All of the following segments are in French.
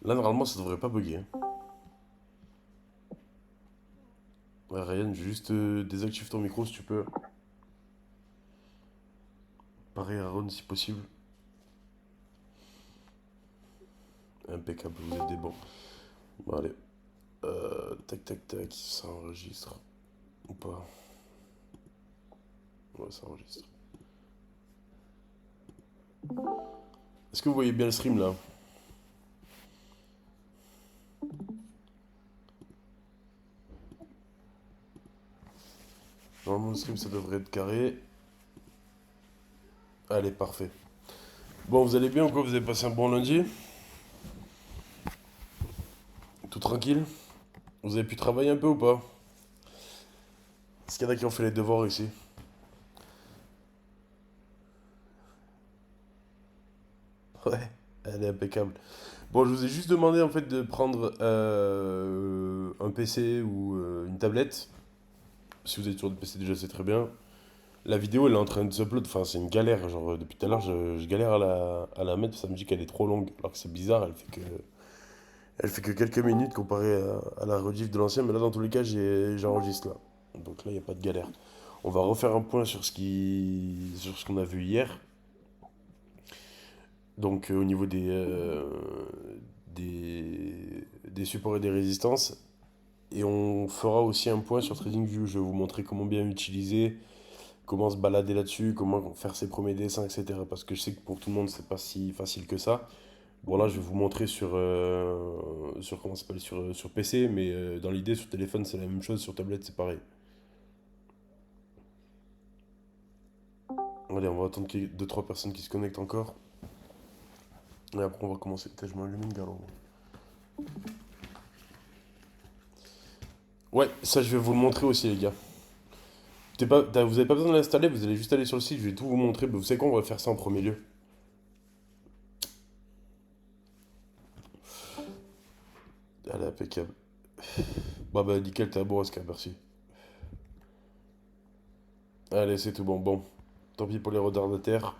Là, normalement, ça devrait pas bugger, hein. Ouais, Ryan, juste désactive ton micro si tu peux. Pareil à Ron si possible. Impeccable, vous êtes des bons. Bon, allez. Tac, tac, tac, ça enregistre. Ou pas? Ouais, ça enregistre. Est-ce que vous voyez bien le stream là? Normalement, le stream ça devrait être carré. Allez, parfait. Bon, vous allez bien ou quoi? Vous avez passé un bon lundi? Tout tranquille? Vous avez pu travailler un peu ou pas? Est-ce qu'il y en a qui ont fait les devoirs ici? Ouais, elle est impeccable. Bon, je vous ai juste demandé en fait de prendre un PC ou une tablette. Si vous êtes sur le PC déjà, c'est très bien. La vidéo, elle est en train de s'upload. Enfin, c'est une galère. Genre, depuis tout à l'heure, je galère à la mettre. Ça me dit qu'elle est trop longue. Alors que c'est bizarre, elle fait que quelques minutes comparée à la rediff de l'ancien. Mais là, dans tous les cas, j'enregistre là. Donc là, il n'y a pas de galère. On va refaire un point sur sur ce qu'on a vu hier. Donc, au niveau des supports et des résistances. Et on fera aussi un point sur TradingView. Je vais vous montrer comment bien l'utiliser, comment se balader là-dessus, comment faire ses premiers dessins, etc. Parce que je sais que pour tout le monde, c'est pas si facile que ça. Bon, là, je vais vous montrer sur comment ça s'appelle, sur PC, mais dans l'idée, sur téléphone, c'est la même chose, sur tablette, c'est pareil. Allez, on va attendre qu'il y ait 2-3 personnes qui se connectent encore. Et après, on va commencer. Putain, je m'allume une galon. Ouais, ça, je vais vous le montrer aussi, les gars. Vous avez pas besoin de l'installer, vous allez juste aller sur le site, je vais tout vous montrer. Vous savez quoi, on va faire ça en premier lieu. Allez, impeccable. Bah, nickel, t'es à Borosca, merci. Allez, c'est tout bon. Bon, tant pis pour les retardataires.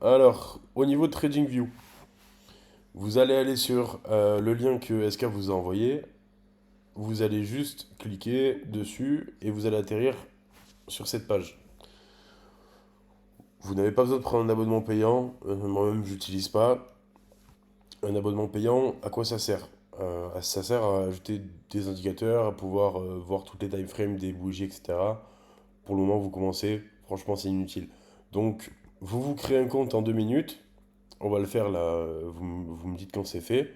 Alors, au niveau de TradingView, vous allez aller sur le lien que SK vous a envoyé. Vous allez juste cliquer dessus et vous allez atterrir sur cette page. Vous n'avez pas besoin de prendre un abonnement payant. Moi-même, je n'utilise pas. Un abonnement payant, à quoi ça sert? Ça sert à ajouter des indicateurs, à pouvoir voir toutes les time frames des bougies, etc. Pour le moment, vous commencez. Franchement, c'est inutile. Donc, vous créez un compte en 2 minutes. On va le faire là. Vous me dites quand c'est fait.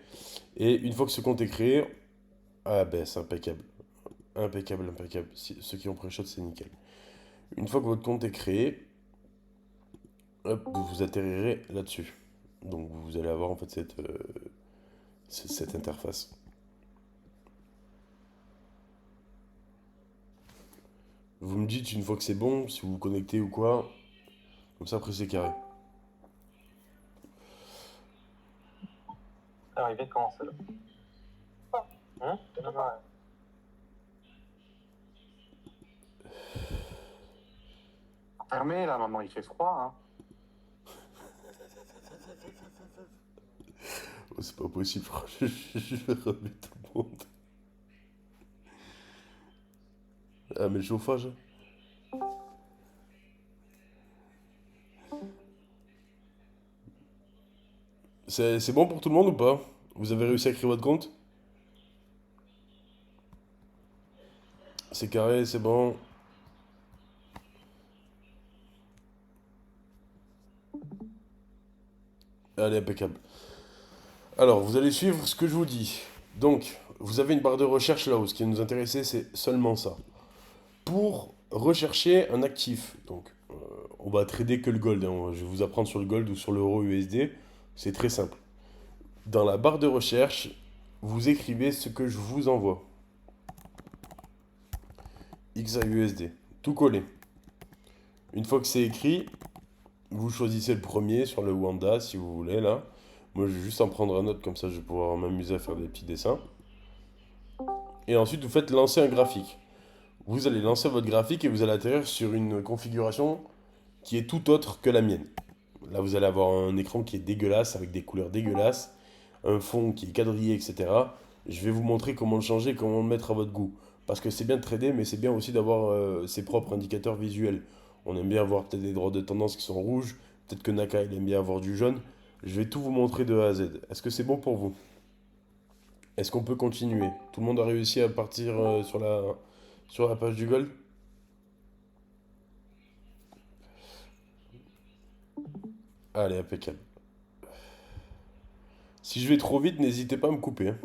Et une fois que ce compte est créé, ah ben c'est impeccable. Impeccable, impeccable. Ceux qui ont pré-shot, c'est nickel. Une fois que votre compte est créé, hop, vous atterrirez là-dessus. Donc vous allez avoir en fait cette interface. Vous me dites une fois que c'est bon, si vous vous connectez ou quoi. Comme ça, après c'est carré. Alors, il vient de commencer là. Non, non. Fermé là, maman, il fait froid. Hein. Oh, c'est pas possible, je vais remettre tout le monde. Ah, mais le chauffage. C'est bon pour tout le monde ou pas? Vous avez réussi à créer votre compte? C'est carré, c'est bon. Allez, impeccable. Alors, vous allez suivre ce que je vous dis. Donc, vous avez une barre de recherche là-haut. Ce qui nous intéressait, c'est seulement ça. Pour rechercher un actif, donc on va trader que le gold, hein. Je vais vous apprendre sur le gold ou sur l'euro USD. C'est très simple. Dans la barre de recherche, vous écrivez ce que je vous envoie. XAUSD. Tout collé. Une fois que c'est écrit, vous choisissez le premier sur le Wanda si vous voulez là. Moi, je vais juste en prendre un autre, comme ça je vais pouvoir m'amuser à faire des petits dessins. Et ensuite, vous faites lancer un graphique. Vous allez lancer votre graphique et vous allez atterrir sur une configuration qui est tout autre que la mienne. Là, vous allez avoir un écran qui est dégueulasse, avec des couleurs dégueulasses. un fond qui est quadrillé, etc., je vais vous montrer comment le changer, comment le mettre à votre goût. Parce que c'est bien de trader, mais c'est bien aussi d'avoir ses propres indicateurs visuels. On aime bien avoir peut-être des droits de tendance qui sont rouges, peut-être que Naka il aime bien avoir du jaune. Je vais tout vous montrer de A à Z. Est-ce que c'est bon pour vous? Est-ce qu'on peut continuer? Tout le monde a réussi à partir sur la page du gold? Allez, impeccable. Si je vais trop vite, n'hésitez pas à me couper, hein.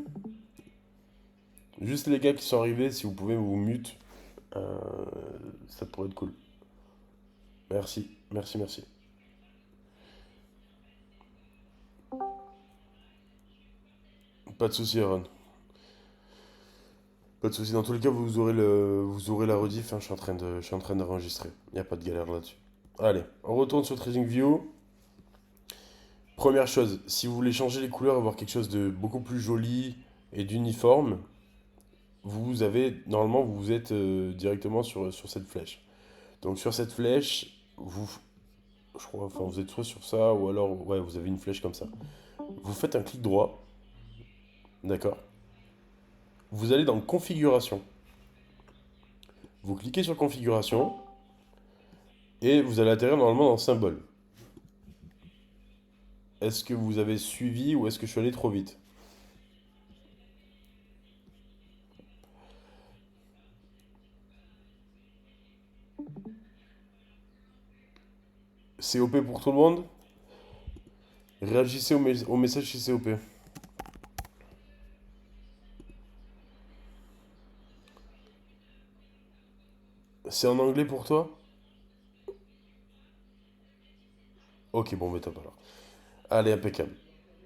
Juste les gars qui sont arrivés, si vous pouvez vous mute, euh, ça pourrait être cool. Merci, merci, merci. Pas de souci, Aaron. Pas de souci. Dans tous les cas, vous aurez la rediff, hein. Je suis en train d'enregistrer. Il n'y a pas de galère là-dessus. Allez, on retourne sur TradingView. Première chose, si vous voulez changer les couleurs et avoir quelque chose de beaucoup plus joli et d'uniforme, normalement, vous êtes directement sur cette flèche. Donc sur cette flèche, je crois, enfin vous êtes soit sur ça ou alors, ouais, vous avez une flèche comme ça. Vous faites un clic droit, d'accord? Vous allez dans configuration. Vous cliquez sur configuration et vous allez atterrir normalement dans symbole. Est-ce que vous avez suivi ou est-ce que je suis allé trop vite? COP pour tout le monde? Réagissez au message chez COP. C'est en anglais pour toi? Ok, bon, mais top alors. Allez, impeccable.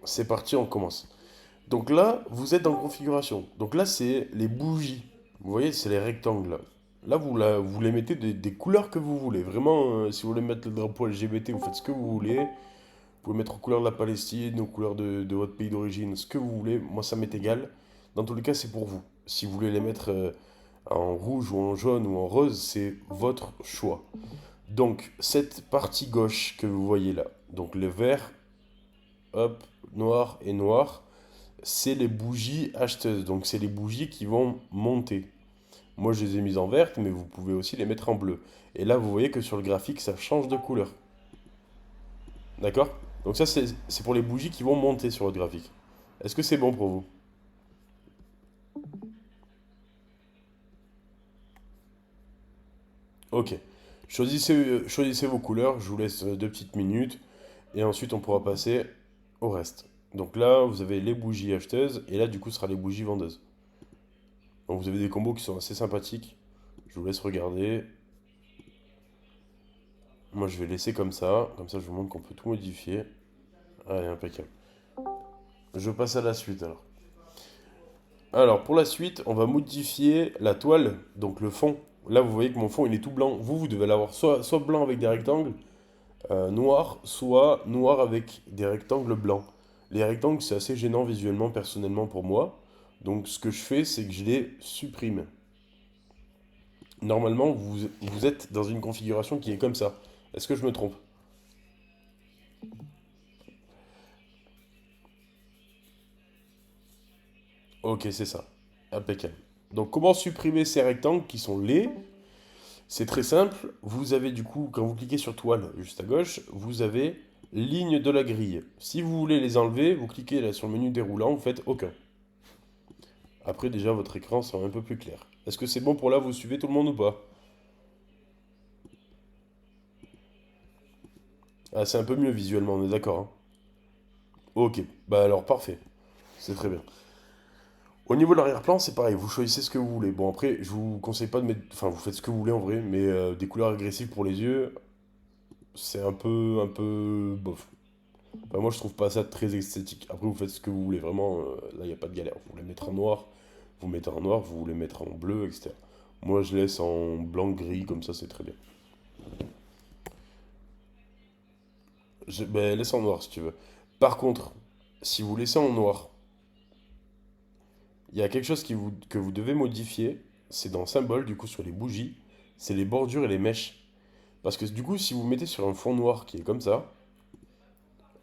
C'est parti, on commence. Donc là, vous êtes dans configuration. Donc là, c'est les bougies. Vous voyez, c'est les rectangles là. Là, vous les mettez des couleurs que vous voulez. Vraiment, si vous voulez mettre le drapeau LGBT, vous faites ce que vous voulez. Vous pouvez mettre aux couleurs de la Palestine, aux couleurs de votre pays d'origine, ce que vous voulez. Moi, ça m'est égal. Dans tous les cas, c'est pour vous. Si vous voulez les mettre en rouge ou en jaune ou en rose, c'est votre choix. Donc, cette partie gauche que vous voyez là, donc le vert, hop, noir et noir, c'est les bougies acheteuses. Donc, c'est les bougies qui vont monter. Moi, je les ai mises en verte, mais vous pouvez aussi les mettre en bleu. Et là, vous voyez que sur le graphique, ça change de couleur. D'accord? Donc ça, c'est pour les bougies qui vont monter sur votre graphique. Est-ce que c'est bon pour vous? Ok. Choisissez vos couleurs, je vous laisse 2 petites minutes, et ensuite on pourra passer au reste. Donc là, vous avez les bougies acheteuses, et là, du coup, ce sera les bougies vendeuses. Donc vous avez des combos qui sont assez sympathiques. Je vous laisse regarder. Moi, je vais laisser comme ça je vous montre qu'on peut tout modifier. Allez, impeccable. Je passe à la suite alors. Alors, pour la suite, on va modifier la toile, donc le fond. Là, vous voyez que mon fond, il est tout blanc. Vous devez l'avoir soit blanc avec des rectangles noirs, soit noir avec des rectangles blancs. Les rectangles, c'est assez gênant visuellement, personnellement, pour moi. Donc, ce que je fais, c'est que je les supprime. Normalement, vous êtes dans une configuration qui est comme ça. Est-ce que je me trompe? Ok, c'est ça. Impeccable. Donc, comment supprimer ces rectangles qui sont laids? C'est très simple. Vous avez du coup, quand vous cliquez sur toile juste à gauche, vous avez ligne de la grille. Si vous voulez les enlever, vous cliquez là sur le menu déroulant, vous faites aucun. Après, déjà, votre écran sera un peu plus clair. Est-ce que c'est bon pour là? Vous suivez tout le monde ou pas? Ah, c'est un peu mieux visuellement, on est d'accord, hein. Ok, bah alors parfait. C'est très bien. Au niveau de l'arrière-plan, c'est pareil, vous choisissez ce que vous voulez. Bon, après, je vous conseille pas de mettre. Enfin, vous faites ce que vous voulez en vrai, mais des couleurs agressives pour les yeux, c'est un peu bof. Enfin, moi, je trouve pas ça très esthétique. Après, vous faites ce que vous voulez. Vraiment, là, il n'y a pas de galère. Vous voulez mettre en noir, vous mettez en noir. Vous voulez mettre en bleu, etc. Moi, je laisse en blanc, gris, comme ça, c'est très bien. Ben, laisse en noir si tu veux. Par contre, si vous laissez en noir, il y a quelque chose que vous devez modifier. C'est dans symbole, du coup, sur les bougies. C'est les bordures et les mèches. Parce que du coup, si vous mettez sur un fond noir qui est comme ça,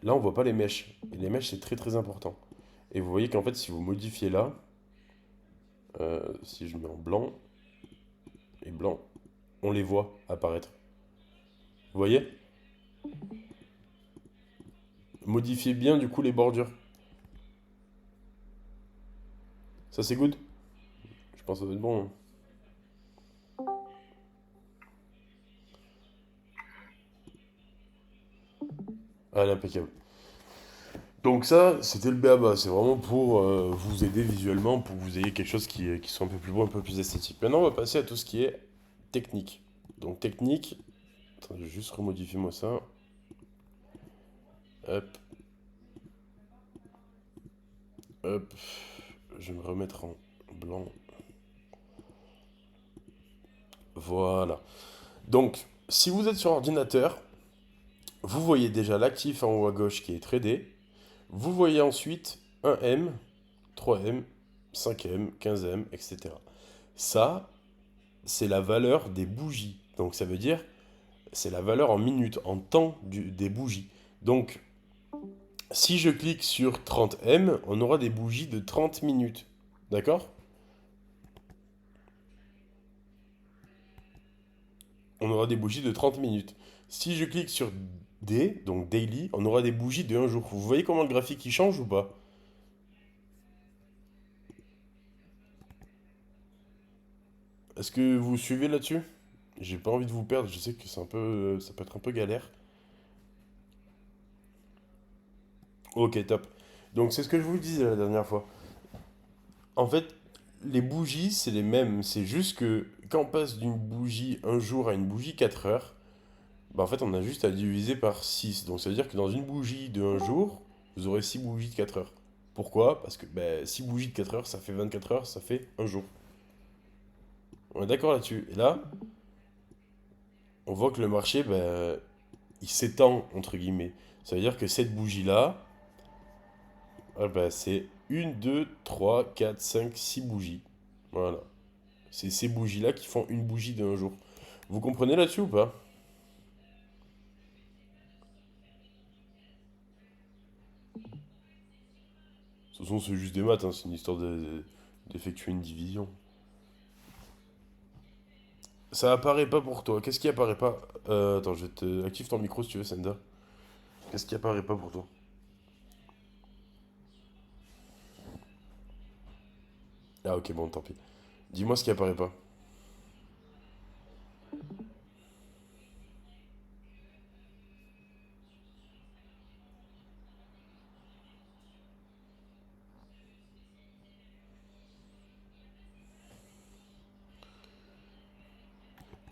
là, on voit pas les mèches. Et les mèches, c'est très très important. Et vous voyez qu'en fait, si vous modifiez là, si je mets en blanc et blanc, on les voit apparaître. Vous voyez? Modifiez bien du coup les bordures. Ça c'est good? Je pense que ça va être bon, hein. Allez, impeccable. Donc ça, c'était le b.a.-ba. C'est vraiment pour vous aider visuellement, pour que vous ayez quelque chose qui soit un peu plus beau, un peu plus esthétique. Maintenant, on va passer à tout ce qui est technique. Donc technique, attends, je vais juste remodifier moi ça. Hop, hop. Je vais me remettre en blanc. Voilà. Donc, si vous êtes sur ordinateur, vous voyez déjà l'actif en haut à gauche qui est tradé. Vous voyez ensuite 1M, 3M, 5M, 15M, etc. Ça, c'est la valeur des bougies. Donc ça veut dire, c'est la valeur en minutes, en temps des bougies. Donc, si je clique sur 30M, on aura des bougies de 30 minutes. D'accord? On aura des bougies de 30 minutes. Si je clique sur D, donc Daily, on aura des bougies de 1 jour. Vous voyez comment le graphique il change ou pas? Est-ce que vous suivez là-dessus? J'ai pas envie de vous perdre, je sais que c'est un peu, ça peut être un peu galère. Ok, top. Donc c'est ce que je vous disais la dernière fois. En fait, les bougies, c'est les mêmes. C'est juste que quand on passe d'une bougie un jour à une bougie 4 heures, bah en fait, on a juste à diviser par 6. Donc ça veut dire que dans une bougie de un jour, vous aurez 6 bougies de 4 heures. Pourquoi? Parce que 6 bougies de 4 heures, ça fait 24 heures, ça fait un jour. On est d'accord là-dessus. Et là, on voit que le marché, il s'étend, entre guillemets. Ça veut dire que cette bougie-là, c'est une, 2, 3, 4, 5, 6 bougies. Voilà. C'est ces bougies-là qui font une bougie d'un jour. Vous comprenez là-dessus ou pas? De toute façon, c'est juste des maths, hein, c'est une histoire d'effectuer une division. Ça apparaît pas pour toi. Qu'est-ce qui apparaît pas? Attends, je vais te... Active ton micro si tu veux, Senda. Qu'est-ce qui apparaît pas pour toi? Ah ok, bon, tant pis. Dis-moi ce qui apparaît pas.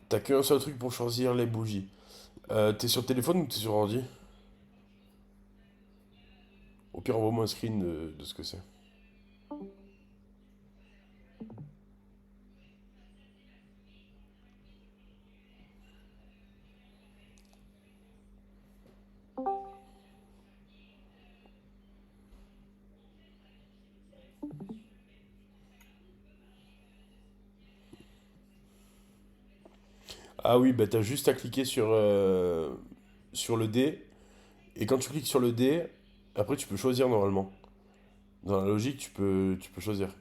T'as qu'un seul truc pour choisir les bougies. T'es sur téléphone ou t'es sur ordi? Au pire, envoie-moi un screen de ce que c'est. Ah oui, bah t'as juste à cliquer sur le D. Et quand tu cliques sur le D, après tu peux choisir normalement. Dans la logique, tu peux choisir.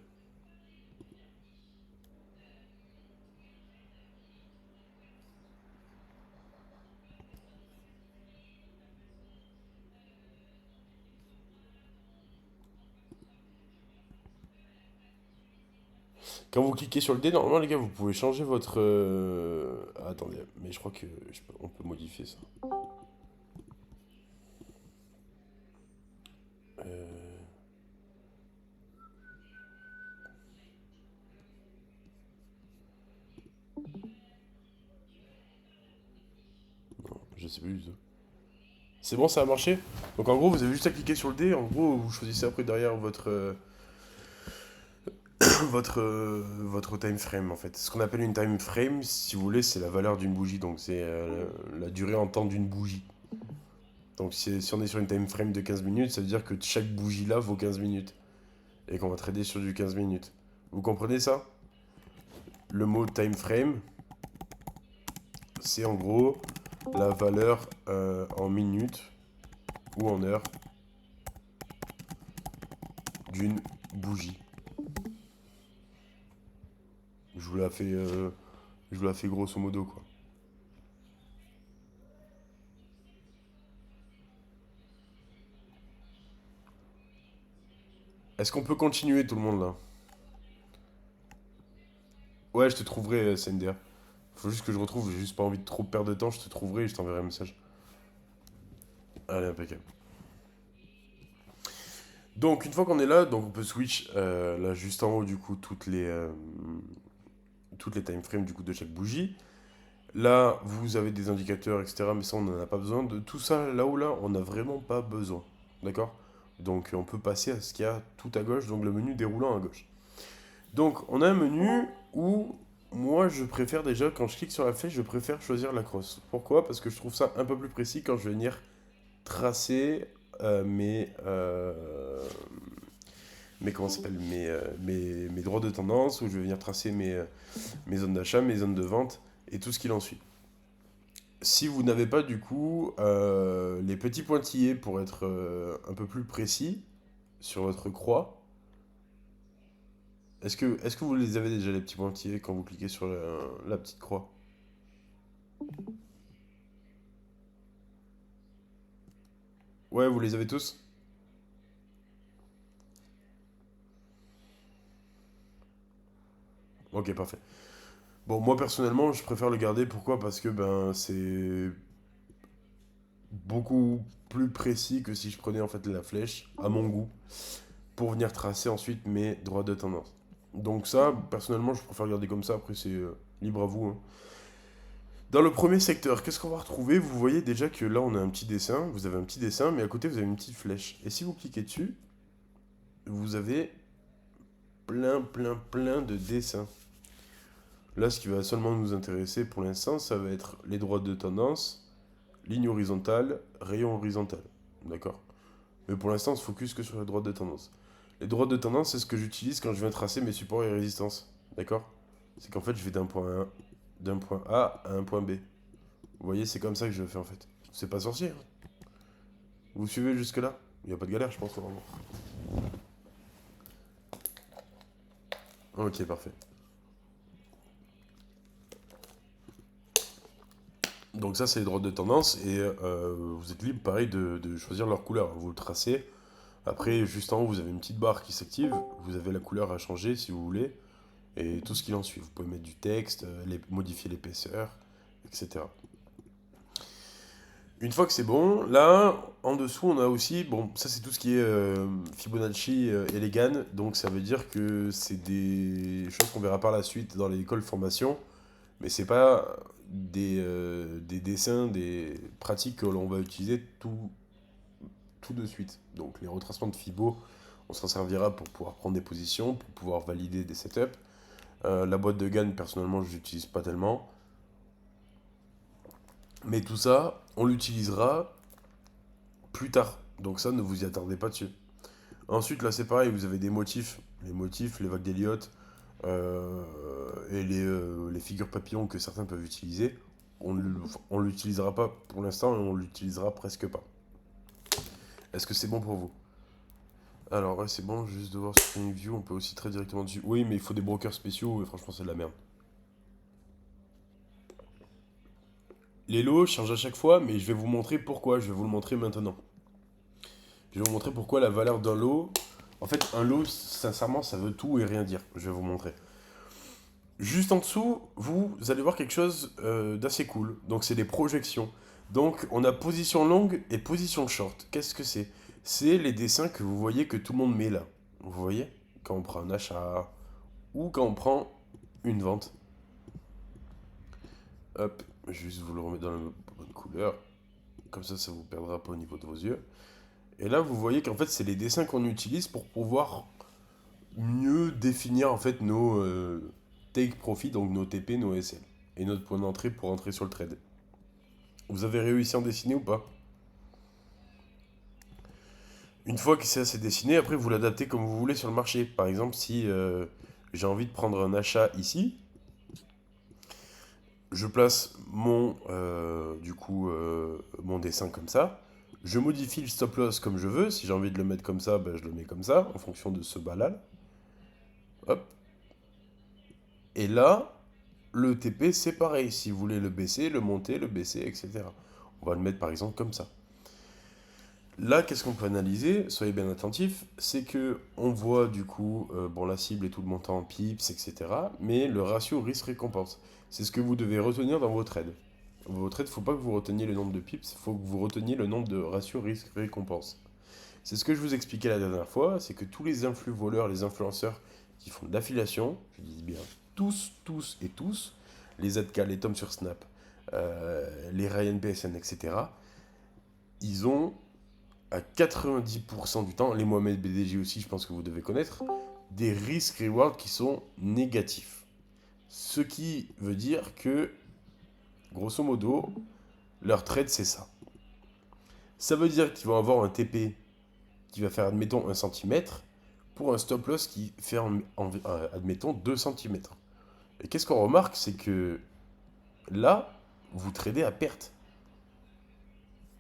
Quand vous cliquez sur le D, normalement, les gars, vous pouvez changer votre. Attendez, mais je crois que on peut modifier ça. Euh, Je sais plus du tout. C'est bon, ça a marché? Donc en gros, vous avez juste à cliquer sur le D. En gros, vous choisissez après derrière votre time frame en fait. Ce qu'on appelle une time frame, si vous voulez, c'est la valeur d'une bougie. Donc c'est la durée en temps d'une bougie. Donc si on est sur une time frame de 15 minutes, ça veut dire que chaque bougie là vaut 15 minutes. Et qu'on va trader sur du 15 minutes. Vous comprenez ça? Le mot time frame, c'est en gros la valeur en minutes ou en heures d'une bougie. Je vous la fais, grosso modo, quoi. Est-ce qu'on peut continuer tout le monde là? Ouais, je te trouverai, CNDA. Faut juste que je retrouve, j'ai juste pas envie de trop perdre de temps, je te trouverai et je t'enverrai un message. Allez, impeccable. Donc, une fois qu'on est là, donc on peut switch là juste en haut du coup toutes les time frames du coup de chaque bougie. Là, vous avez des indicateurs, etc. Mais ça, on n'en a pas besoin. De tout ça, là où là, on n'a vraiment pas besoin. D'accord? Donc, on peut passer à ce qu'il y a tout à gauche, donc le menu déroulant à gauche. Donc, on a un menu où moi, je préfère déjà, quand je clique sur la flèche, je préfère choisir la crosse. Pourquoi? Parce que je trouve ça un peu plus précis quand je vais venir tracer mes comment ça s'appelle mes droits de tendance, où je vais venir tracer mes zones d'achat, mes zones de vente et tout ce qu'il en suit. Si vous n'avez pas du coup les petits pointillés pour être un peu plus précis sur votre croix, est-ce que vous les avez déjà les petits pointillés quand vous cliquez sur la petite croix? Ouais, vous les avez tous? Ok, parfait. Bon, moi personnellement, je préfère le garder. Pourquoi? Parce que ben c'est beaucoup plus précis que si je prenais en fait la flèche à mon goût pour venir tracer ensuite mes droits de tendance. Donc ça, personnellement, je préfère garder comme ça. Après, c'est libre à vous, hein. Dans le premier secteur, qu'est-ce qu'on va retrouver? Vous voyez déjà que là, on a un petit dessin. Vous avez un petit dessin, mais à côté, vous avez une petite flèche. Et si vous cliquez dessus, vous avez plein, plein, plein de dessins. Là, ce qui va seulement nous intéresser pour l'instant, ça va être les droits de tendance, ligne horizontale, rayon horizontal. D'accord? Mais pour l'instant, on se focus que sur les droits de tendance. Les droits de tendance, c'est ce que j'utilise quand je viens tracer mes supports et résistances. D'accord? C'est qu'en fait, je vais d'un point A à un point B. Vous voyez, c'est comme ça que je le fais en fait. C'est pas sorcier, hein. Vous suivez jusque-là? Il n'y a pas de galère, je pense, vraiment. Ok, parfait. Donc ça, c'est les droits de tendance et vous êtes libre, pareil, de choisir leur couleur. Vous le tracez. Après, juste en haut, vous avez une petite barre qui s'active. Vous avez la couleur à changer si vous voulez. Et tout ce qu'il en suit. Vous pouvez mettre du texte, modifier l'épaisseur, etc. Une fois que c'est bon, là, en dessous, on a aussi, bon, ça c'est tout ce qui est Fibonacci et Legan, donc ça veut dire que c'est des choses qu'on verra par la suite dans l'école formation, mais c'est pas des dessins, des pratiques que l'on va utiliser tout de suite. Donc les retracements de Fibo, on s'en servira pour pouvoir prendre des positions, pour pouvoir valider des setups. La boîte de GAN, personnellement, je l'utilise pas tellement. Mais tout ça, on l'utilisera plus tard. Donc ça, ne vous y attardez pas dessus. Ensuite, là, c'est pareil, vous avez des motifs. Les motifs, les vagues d'Elliott et les figures papillons que certains peuvent utiliser. On l'utilisera pas pour l'instant et on l'utilisera presque pas. Est-ce que c'est bon pour vous? Alors, ouais, c'est bon, juste de voir sur TradingView, on peut aussi trader directement dessus. Oui, mais il faut des brokers spéciaux et franchement, c'est de la merde. Les lots changent à chaque fois, mais je vais vous montrer pourquoi. Je vais vous le montrer maintenant. Je vais vous montrer pourquoi la valeur d'un lot. En fait, un lot, sincèrement, ça veut tout et rien dire. Je vais vous montrer. Juste en dessous, vous allez voir quelque chose d'assez cool. Donc, c'est des projections. Donc, on a position longue et position short. Qu'est-ce que c'est? C'est les dessins que vous voyez que tout le monde met là. Vous voyez? Quand on prend un achat ou quand on prend une vente. Hop, juste vous le remettre dans la bonne couleur. Comme ça vous perdra pas au niveau de vos yeux. Et là, vous voyez qu'en fait, c'est les dessins qu'on utilise pour pouvoir mieux définir en fait nos take profit, donc nos TP, nos SL, et notre point d'entrée pour entrer sur le trade. Vous avez réussi à en dessiner ou pas? Une fois que c'est assez dessiné, après vous l'adaptez comme vous voulez sur le marché. Par exemple, si j'ai envie de prendre un achat ici, je place mon dessin comme ça. Je modifie le stop loss comme je veux. Si j'ai envie de le mettre comme ça, ben, je le mets comme ça, en fonction de ce bas-là. Hop. Et là, le TP, c'est pareil. Si vous voulez le baisser, le monter, le baisser, etc. On va le mettre par exemple comme ça. Là, qu'est-ce qu'on peut analyser? Soyez bien attentifs. C'est que on voit du coup, bon, la cible et tout le montant en pips, etc. Mais le ratio risque-récompense. C'est ce que vous devez retenir dans vos trades. Vos trades, il ne faut pas que vous reteniez le nombre de pips, il faut que vous reteniez le nombre de ratio risque-récompense. C'est ce que je vous expliquais la dernière fois, c'est que tous les influx voleurs, les influenceurs qui font de l'affiliation, je dis bien tous et tous, les ZK, les Tom sur Snap, les Ryan PSN, etc., ils ont à 90% du temps, les Mohamed BDJ aussi, je pense que vous devez connaître, des risk-reward qui sont négatifs. Ce qui veut dire que, grosso modo, leur trade, c'est ça. Ça veut dire qu'ils vont avoir un TP qui va faire, admettons, 1 centimètre pour un stop loss qui fait, admettons, 2 centimètres. Et qu'est-ce qu'on remarque, c'est que là, vous tradez à perte.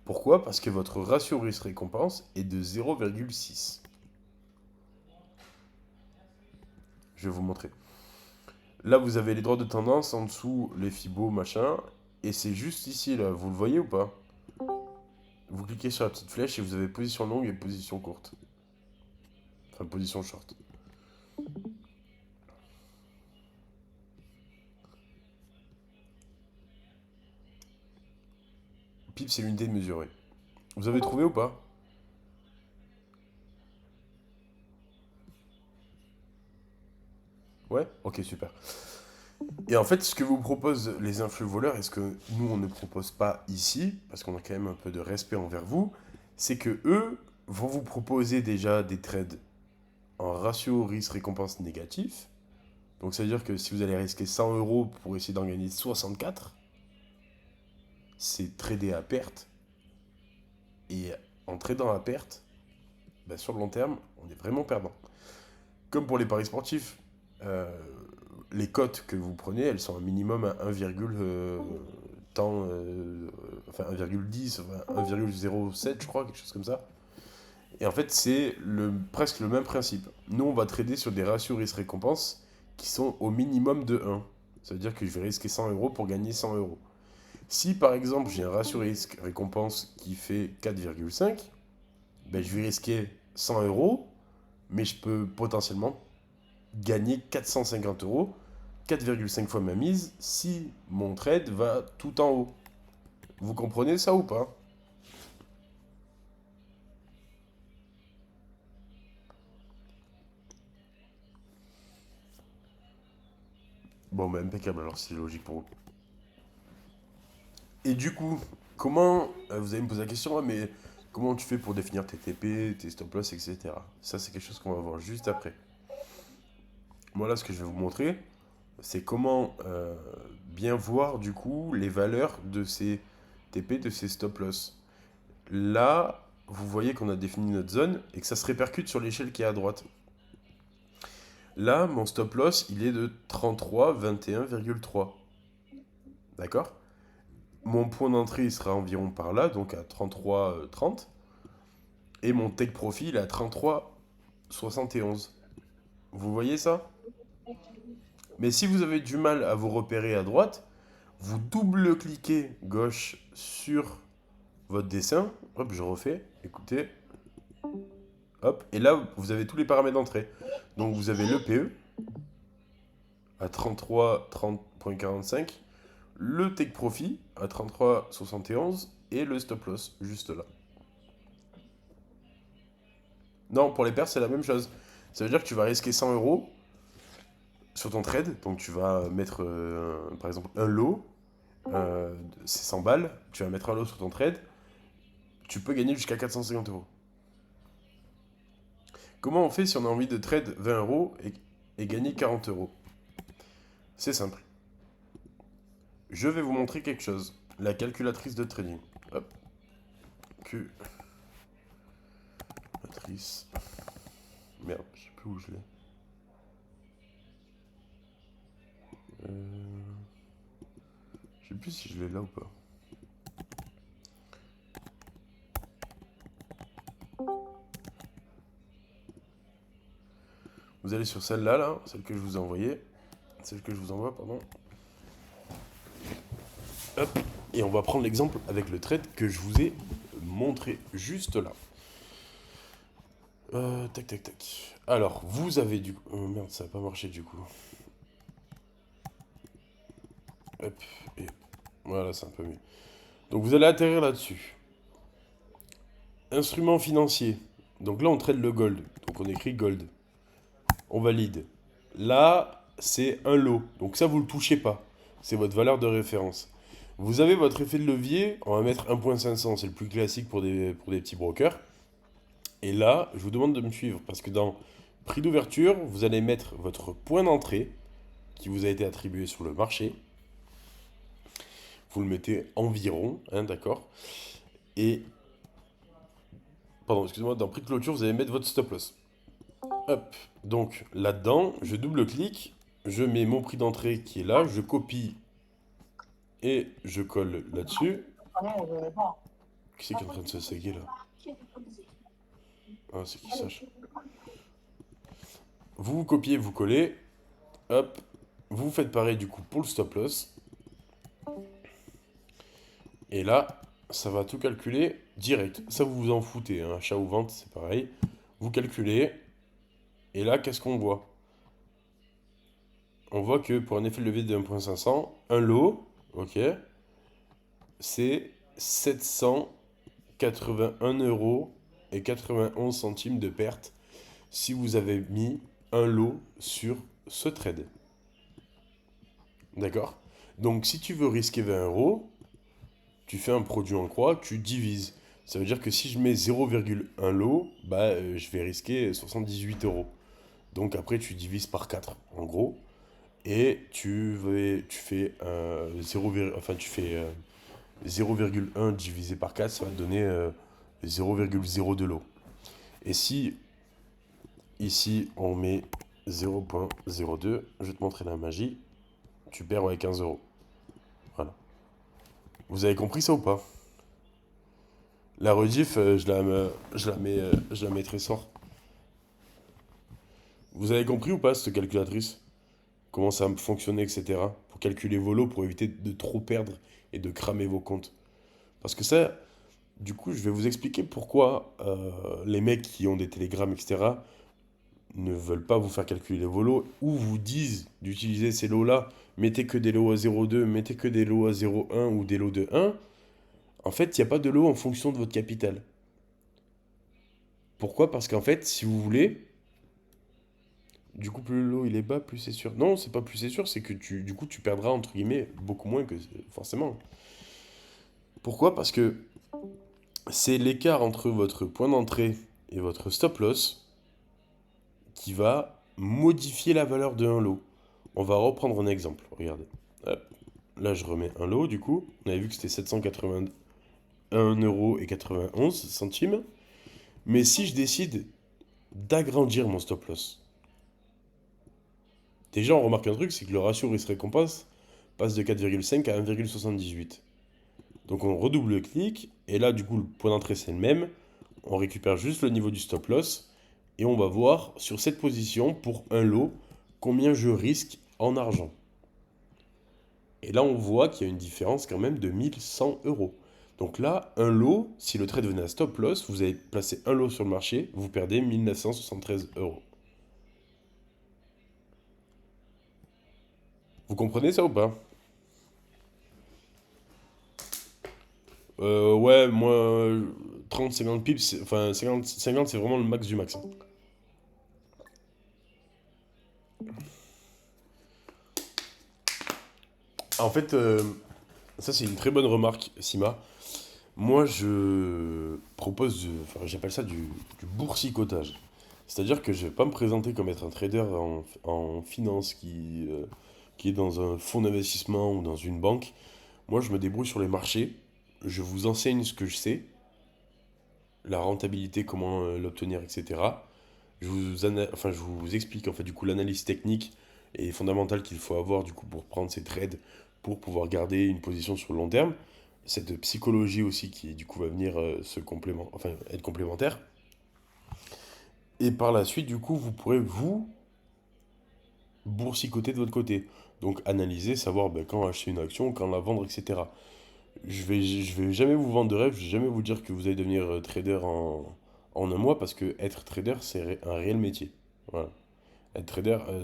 Pourquoi? Parce que votre ratio risque-récompense est de 0,6. Je vais vous montrer. Là, vous avez les droits de tendance, en dessous, les Fibo, machin. Et c'est juste ici, là. Vous le voyez ou pas? Vous cliquez sur la petite flèche et vous avez position longue et position courte. Enfin, position short. PIP, c'est l'unité de mesure, oui. Vous avez trouvé ou pas? Ouais? Ok, super. Et en fait, ce que vous proposent les influx voleurs, et ce que nous, on ne propose pas ici, parce qu'on a quand même un peu de respect envers vous, c'est que eux vont vous proposer déjà des trades en ratio risque-récompense négatif. Donc, ça veut dire que si vous allez risquer 100 euros pour essayer d'en gagner 64, c'est trader à perte. Et en tradant à perte, ben, sur le long terme, on est vraiment perdant. Comme pour les paris sportifs, euh, les cotes que vous prenez, elles sont un minimum à 1, temps, enfin 1,10, enfin 1,07 je crois, quelque chose comme ça. Et en fait, c'est presque le même principe. Nous, on va trader sur des ratios risque-récompense qui sont au minimum de 1. Ça veut dire que je vais risquer 100 euros pour gagner 100 euros. Si par exemple j'ai un ratio risque-récompense qui fait 4,5, ben, je vais risquer 100 euros, mais je peux potentiellement gagner 450 euros, 4,5 fois ma mise, si mon trade va tout en haut. Vous comprenez ça ou pas? Bon, bah impeccable, alors c'est logique pour vous. Et du coup, comment, vous allez me poser la question, ouais, mais comment tu fais pour définir tes TP, tes stop loss, etc. Ça, c'est quelque chose qu'on va voir juste après. Moi, là, ce que je vais vous montrer, c'est comment bien voir, du coup, les valeurs de ces TP, de ces stop loss. Là, vous voyez qu'on a défini notre zone et que ça se répercute sur l'échelle qui est à droite. Là, mon stop loss, il est de 33,21,3. D'accord? Mon point d'entrée, il sera environ par là, donc à 33,30. Et mon take profit, il est à 33,71. Vous voyez ça? Mais si vous avez du mal à vous repérer à droite, vous double-cliquez gauche sur votre dessin. Hop, je refais. Écoutez. Hop. Et là, vous avez tous les paramètres d'entrée. Donc vous avez le PE à 33,30.45, le take profit à 33,71 et le stop loss juste là. Non, pour les pertes, c'est la même chose. Ça veut dire que tu vas risquer 100 euros sur ton trade. Donc tu vas mettre par exemple un lot, c'est 100 balles. Tu vas mettre un lot sur ton trade. Tu peux gagner jusqu'à 450 euros. Comment on fait si on a envie de trade 20 euros et gagner 40 euros? C'est simple. Je vais vous montrer quelque chose. La calculatrice de trading. Hop. Calculatrice. Merde, je sais plus où je l'ai. Je sais plus si je l'ai là ou pas. Vous allez sur celle-là, là, celle que je vous ai envoyée. Celle que je vous envoie, pardon. Hop. Et on va prendre l'exemple avec le trade que je vous ai montré juste là. Tac, tac, tac. Alors, vous avez du coup... Oh, merde, ça n'a pas marché du coup. Hop. Et voilà, c'est un peu mieux. Donc vous allez atterrir là-dessus. Instrument financier. Donc là, on trade le gold. Donc on écrit gold. On valide. Là, c'est un lot. Donc ça, vous ne le touchez pas. C'est votre valeur de référence. Vous avez votre effet de levier. On va mettre 1.500. C'est le plus classique pour des petits brokers. Et là, je vous demande de me suivre. Parce que dans prix d'ouverture, vous allez mettre votre point d'entrée qui vous a été attribué sur le marché. Vous le mettez environ, hein, d'accord. Et, pardon, excusez-moi, dans prix de clôture, vous allez mettre votre stop loss. Hop, donc là-dedans, je double-clique, je mets mon prix d'entrée qui est là, je copie et je colle là-dessus. Qui c'est qui est en train de se séguer là? Ah, c'est qui sache. Vous copiez, vous collez, hop, vous faites pareil du coup pour le stop loss. Et là, ça va tout calculer direct. Ça, vous vous en foutez, hein. Achat ou vente, c'est pareil. Vous calculez, et là, qu'est-ce qu'on voit? On voit que pour un effet de levier de 1.500, un lot, ok, c'est 781 € et 91 centimes de perte si vous avez mis un lot sur ce trade. D'accord? Donc si tu veux risquer 20 €, tu fais un produit en croix, tu divises. Ça veut dire que si je mets 0,1 lot, je vais risquer 78 €. Donc après, tu divises par 4, en gros. Et tu fais 0,1 divisé par 4, ça va te donner 0,02 lot. Et si ici on met 0,02, je vais te montrer la magie, tu perds 15 €. Voilà. Vous avez compris ça ou pas? La rediff, je la mettrai sort. Vous avez compris ou pas cette calculatrice? Comment ça fonctionnait, etc. Pour calculer vos lots, pour éviter de trop perdre et de cramer vos comptes. Parce que ça, du coup, je vais vous expliquer pourquoi les mecs qui ont des télégrammes, etc., ne veulent pas vous faire calculer vos lots ou vous disent d'utiliser ces lots-là. Mettez que des lots à 0,2, mettez que des lots à 0,1 ou des lots de 1. En fait, il n'y a pas de lot en fonction de votre capital. Pourquoi? Parce qu'en fait, si vous voulez, du coup, plus le lot il est bas, plus c'est sûr. Non, c'est pas plus c'est sûr, c'est que du coup, tu perdras entre guillemets beaucoup moins que forcément. Pourquoi? Parce que c'est l'écart entre votre point d'entrée et votre stop loss qui va modifier la valeur de un lot. On va reprendre un exemple. Regardez. Hop. Là, je remets un lot, du coup. On avait vu que c'était 781,91 €. Mais si je décide d'agrandir mon stop loss, déjà, on remarque un truc, c'est que le ratio risque-récompense passe de 4,5 à 1,78. Donc on redouble-clique, et là, du coup, le point d'entrée, c'est le même. On récupère juste le niveau du stop loss, et on va voir sur cette position, pour un lot, combien je risque en argent. Et là, on voit qu'il y a une différence quand même de 1 100 €. Donc là, un lot, si le trade venait à stop loss, vous avez placé un lot sur le marché, vous perdez 1 973 €. Vous comprenez ça ou pas? Ouais, moi, 30-50 pips, enfin 50 c'est vraiment le max du max, hein. En fait, ça c'est une très bonne remarque, Sima. Moi, je propose, enfin j'appelle ça du boursicotage. C'est-à-dire que je vais pas me présenter comme être un trader en finance qui est dans un fonds d'investissement ou dans une banque. Moi, je me débrouille sur les marchés. Je vous enseigne ce que je sais, la rentabilité, comment l'obtenir, etc. Je vous explique en fait du coup l'analyse technique et fondamentale qu'il faut avoir du coup pour prendre ces trades, pour pouvoir garder une position sur le long terme. Cette psychologie aussi qui du coup va venir être complémentaire. Et par la suite, du coup, vous pourrez vous boursicoter de votre côté. Donc analyser, savoir ben, quand acheter une action, quand la vendre, etc. Je vais jamais vous vendre de rêve, je vais jamais vous dire que vous allez devenir trader en un mois parce que être trader, c'est un réel métier. Voilà. Être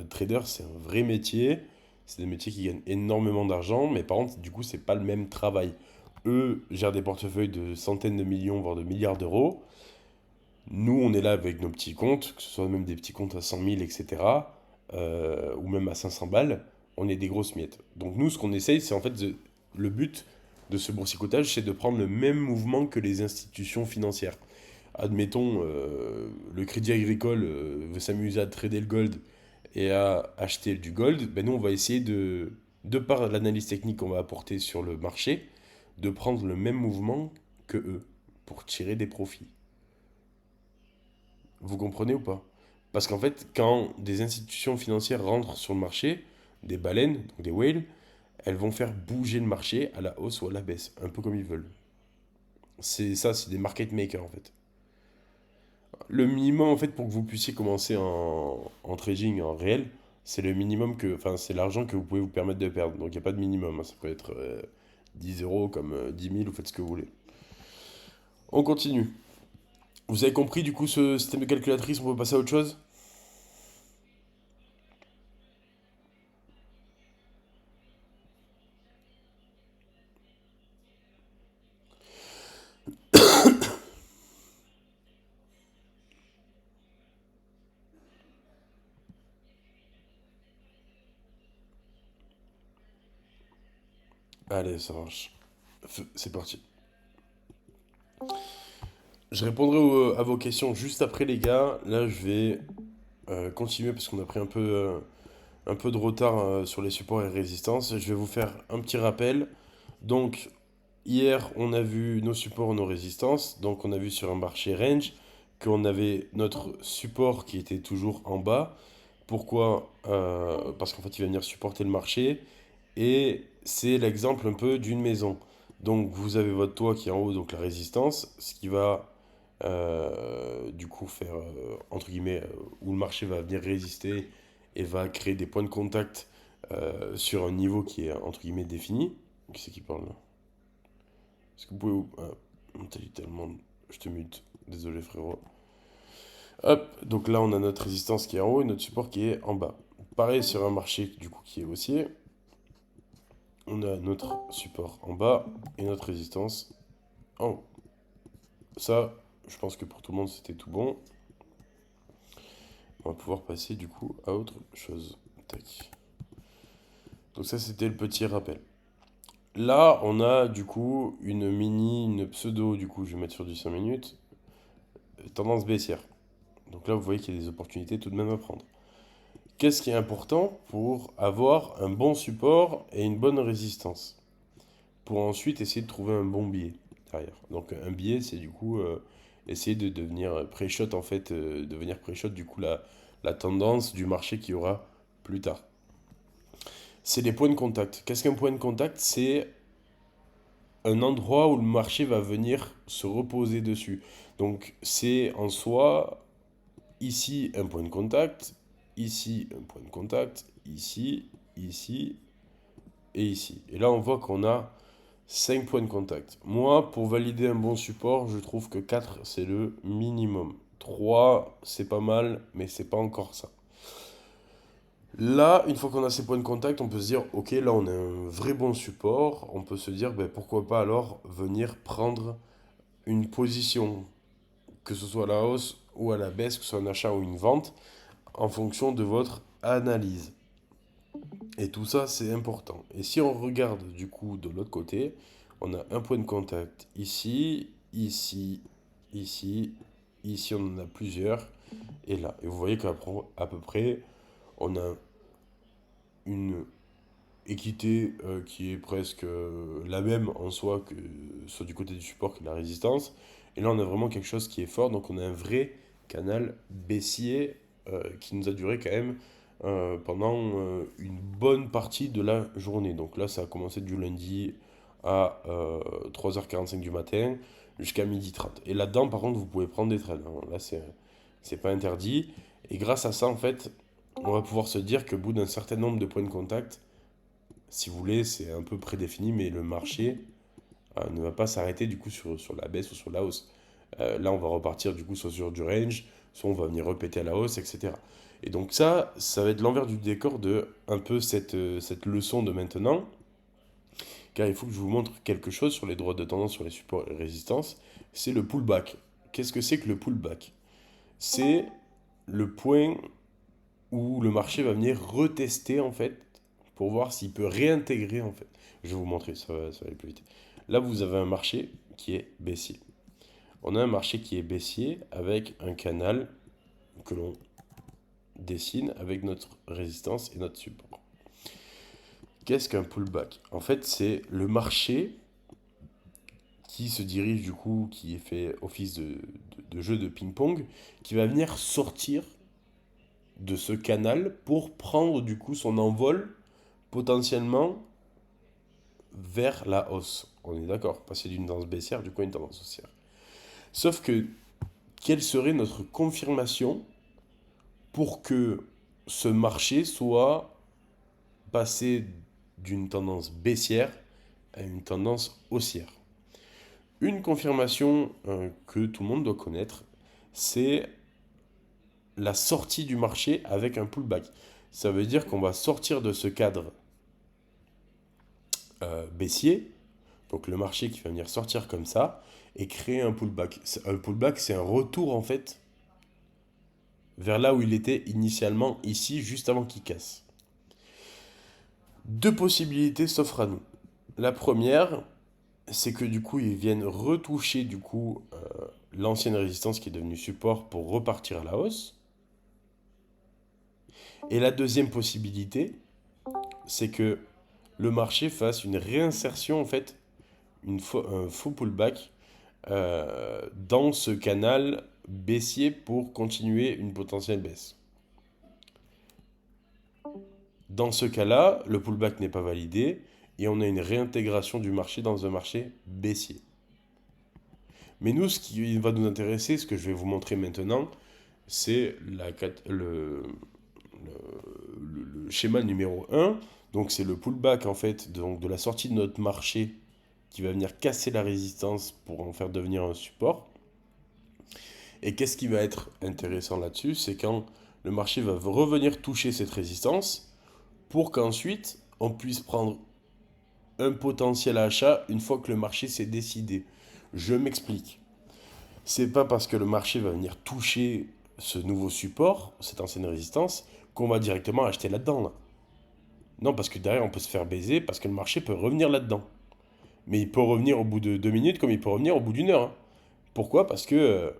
trader, c'est un vrai métier. C'est des métiers qui gagnent énormément d'argent, mais par contre, du coup, c'est pas le même travail. Eux gèrent des portefeuilles de centaines de millions, voire de milliards d'euros. Nous, on est là avec nos petits comptes, que ce soit même des petits comptes à 100 000, etc., ou même à 500 balles, on est des grosses miettes. Donc nous, ce qu'on essaye, c'est en fait, le but de ce boursicotage, c'est de prendre le même mouvement que les institutions financières. Admettons, le Crédit Agricole veut s'amuser à trader le gold et à acheter du gold, ben nous, on va essayer de par l'analyse technique qu'on va apporter sur le marché, de prendre le même mouvement que eux, pour tirer des profits. Vous comprenez ou pas? Parce qu'en fait, quand des institutions financières rentrent sur le marché, des baleines, donc des whales, elles vont faire bouger le marché à la hausse ou à la baisse, un peu comme ils veulent. C'est ça, c'est des market makers en fait. Le minimum en fait pour que vous puissiez commencer en trading en réel, c'est le minimum que, enfin c'est l'argent que vous pouvez vous permettre de perdre. Donc il n'y a pas de minimum, hein. Ça peut être 10 euros comme 10 000, vous faites ce que vous voulez. On continue. Vous avez compris du coup ce système de calculatrice, on peut passer à autre chose? Allez, ça marche. C'est parti. Je répondrai à vos questions juste après les gars. Là je vais continuer parce qu'on a pris un peu de retard sur les supports et résistances. Je vais vous faire un petit rappel. Donc hier on a vu nos supports, nos résistances. Donc on a vu sur un marché range qu'on avait notre support qui était toujours en bas. Pourquoi? Parce qu'en fait il va venir supporter le marché. Et c'est l'exemple un peu d'une maison. Donc vous avez votre toit qui est en haut, donc la résistance, ce qui va du coup faire, entre guillemets, où le marché va venir résister et va créer des points de contact sur un niveau qui est, entre guillemets, défini. Qui c'est qui parle là? Est-ce que vous pouvez... t'as dit tellement... Je te mute. Désolé frérot. Hop, donc là on a notre résistance qui est en haut et notre support qui est en bas. Pareil sur un marché du coup qui est haussier. On a notre support en bas et notre résistance en haut. Ça, je pense que pour tout le monde c'était tout bon. On va pouvoir passer du coup à autre chose. Tac. Donc ça c'était le petit rappel. Là on a du coup une pseudo, du coup je vais mettre sur du 5 minutes, tendance baissière. Donc là vous voyez qu'il y a des opportunités tout de même à prendre. Qu'est-ce qui est important pour avoir un bon support et une bonne résistance? Pour ensuite essayer de trouver un bon billet derrière. Donc un billet, c'est du coup essayer de devenir pré-shot en fait, devenir pré-shot du coup la tendance du marché qu'il y aura plus tard. C'est les points de contact. Qu'est-ce qu'un point de contact? C'est un endroit où le marché va venir se reposer dessus. Donc c'est en soi ici un point de contact, ici un point de contact, ici, ici et ici. Et là on voit qu'on a 5 points de contact. Moi, pour valider un bon support, je trouve que 4 c'est le minimum. 3 c'est pas mal, mais c'est pas encore ça. Là, une fois qu'on a ces points de contact, on peut se dire, ok, là on a un vrai bon support. On peut se dire, ben, pourquoi pas alors venir prendre une position, que ce soit à la hausse ou à la baisse, que ce soit un achat ou une vente, en fonction de votre analyse. Et tout ça, c'est important. Et si on regarde du coup de l'autre côté, on a un point de contact ici, ici, ici, ici on en a plusieurs, et là. Et vous voyez qu'à peu près, on a une équité qui est presque la même en soi que soit du côté du support que de la résistance. Et là, on a vraiment quelque chose qui est fort, donc on a un vrai canal baissier qui nous a duré quand même pendant une bonne partie de la journée. Donc là, ça a commencé du lundi à 3h45 du matin jusqu'à 12h30. Et là-dedans, par contre, vous pouvez prendre des trades, hein. Là, c'est pas interdit. Et grâce à ça, en fait, on va pouvoir se dire qu'au bout d'un certain nombre de points de contact, si vous voulez, c'est un peu prédéfini, mais le marché ne va pas s'arrêter du coup sur la baisse ou sur la hausse. Là, on va repartir du coup soit sur du range, soit on va venir répéter à la hausse, etc. Et donc ça va être l'envers du décor de un peu cette leçon de maintenant, car il faut que je vous montre quelque chose sur les droites de tendance, sur les supports et résistances, c'est le pullback. Qu'est-ce que c'est que le pullback? C'est le point où le marché va venir retester en fait pour voir s'il peut réintégrer en fait. Je vais vous montrer, ça va aller plus vite. Là, vous avez un marché qui est baissier. On a un marché qui est baissier avec un canal que l'on dessine avec notre résistance et notre support. Qu'est-ce qu'un pullback? En fait, c'est le marché qui se dirige du coup, qui est fait office de jeu de ping-pong, qui va venir sortir de ce canal pour prendre du coup son envol potentiellement vers la hausse. On est d'accord, passer d'une tendance baissière du coup à une tendance haussière. Sauf que, quelle serait notre confirmation pour que ce marché soit passé d'une tendance baissière à une tendance haussière? Une confirmation que tout le monde doit connaître, c'est la sortie du marché avec un pullback. Ça veut dire qu'on va sortir de ce cadre baissier, donc le marché qui va venir sortir comme ça, et créer un pullback. Un pullback, c'est un retour en fait vers là où il était initialement, ici, juste avant qu'il casse. Deux possibilités s'offrent à nous. La première, c'est que du coup, ils viennent retoucher du coup l'ancienne résistance qui est devenue support pour repartir à la hausse. Et la deuxième possibilité, c'est que le marché fasse une réinsertion, en fait, un faux pullback dans ce canal baissier pour continuer une potentielle baisse. Dans ce cas-là, le pullback n'est pas validé et on a une réintégration du marché dans un marché baissier. Mais nous, ce qui va nous intéresser, ce que je vais vous montrer maintenant, c'est le schéma numéro 1. Donc c'est le pullback en fait donc de la sortie de notre marché qui va venir casser la résistance pour en faire devenir un support. Et qu'est-ce qui va être intéressant là-dessus? C'est quand le marché va revenir toucher cette résistance pour qu'ensuite on puisse prendre un potentiel achat une fois que le marché s'est décidé. Je m'explique. C'est pas parce que le marché va venir toucher ce nouveau support, cette ancienne résistance, qu'on va directement acheter là-dedans. Là. Non, parce que derrière on peut se faire baiser, parce que le marché peut revenir là-dedans. Mais il peut revenir au bout de 2 minutes comme il peut revenir au bout d'1 heure. Hein. Pourquoi? Parce que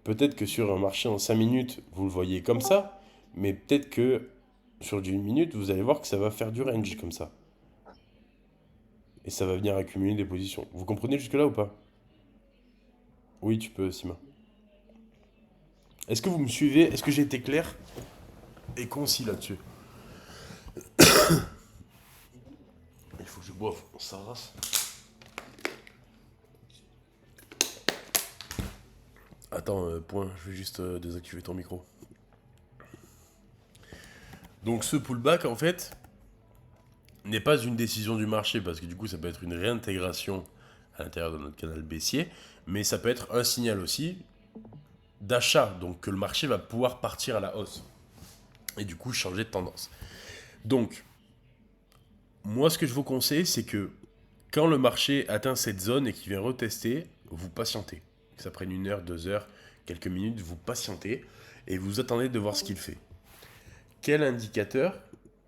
peut-être que sur un marché en 5 minutes, vous le voyez comme ça, mais peut-être que sur du 1 minute, vous allez voir que ça va faire du range comme ça. Et ça va venir accumuler des positions. Vous comprenez jusque-là ou pas? Oui, tu peux, Sima. Est-ce que vous me suivez? Est-ce que j'ai été clair et concis là-dessus? Il faut que je boive, ça rase. Attends, point, je vais juste désactiver ton micro. Donc ce pullback, en fait, n'est pas une décision du marché, parce que du coup, ça peut être une réintégration à l'intérieur de notre canal baissier, mais ça peut être un signal aussi d'achat, donc que le marché va pouvoir partir à la hausse, et du coup changer de tendance. Donc, moi, ce que je vous conseille, c'est que quand le marché atteint cette zone et qu'il vient retester, vous patientez. Que ça prenne 1 heure, 2 heures, quelques minutes, vous patientez et vous attendez de voir ce qu'il fait. Quel indicateur,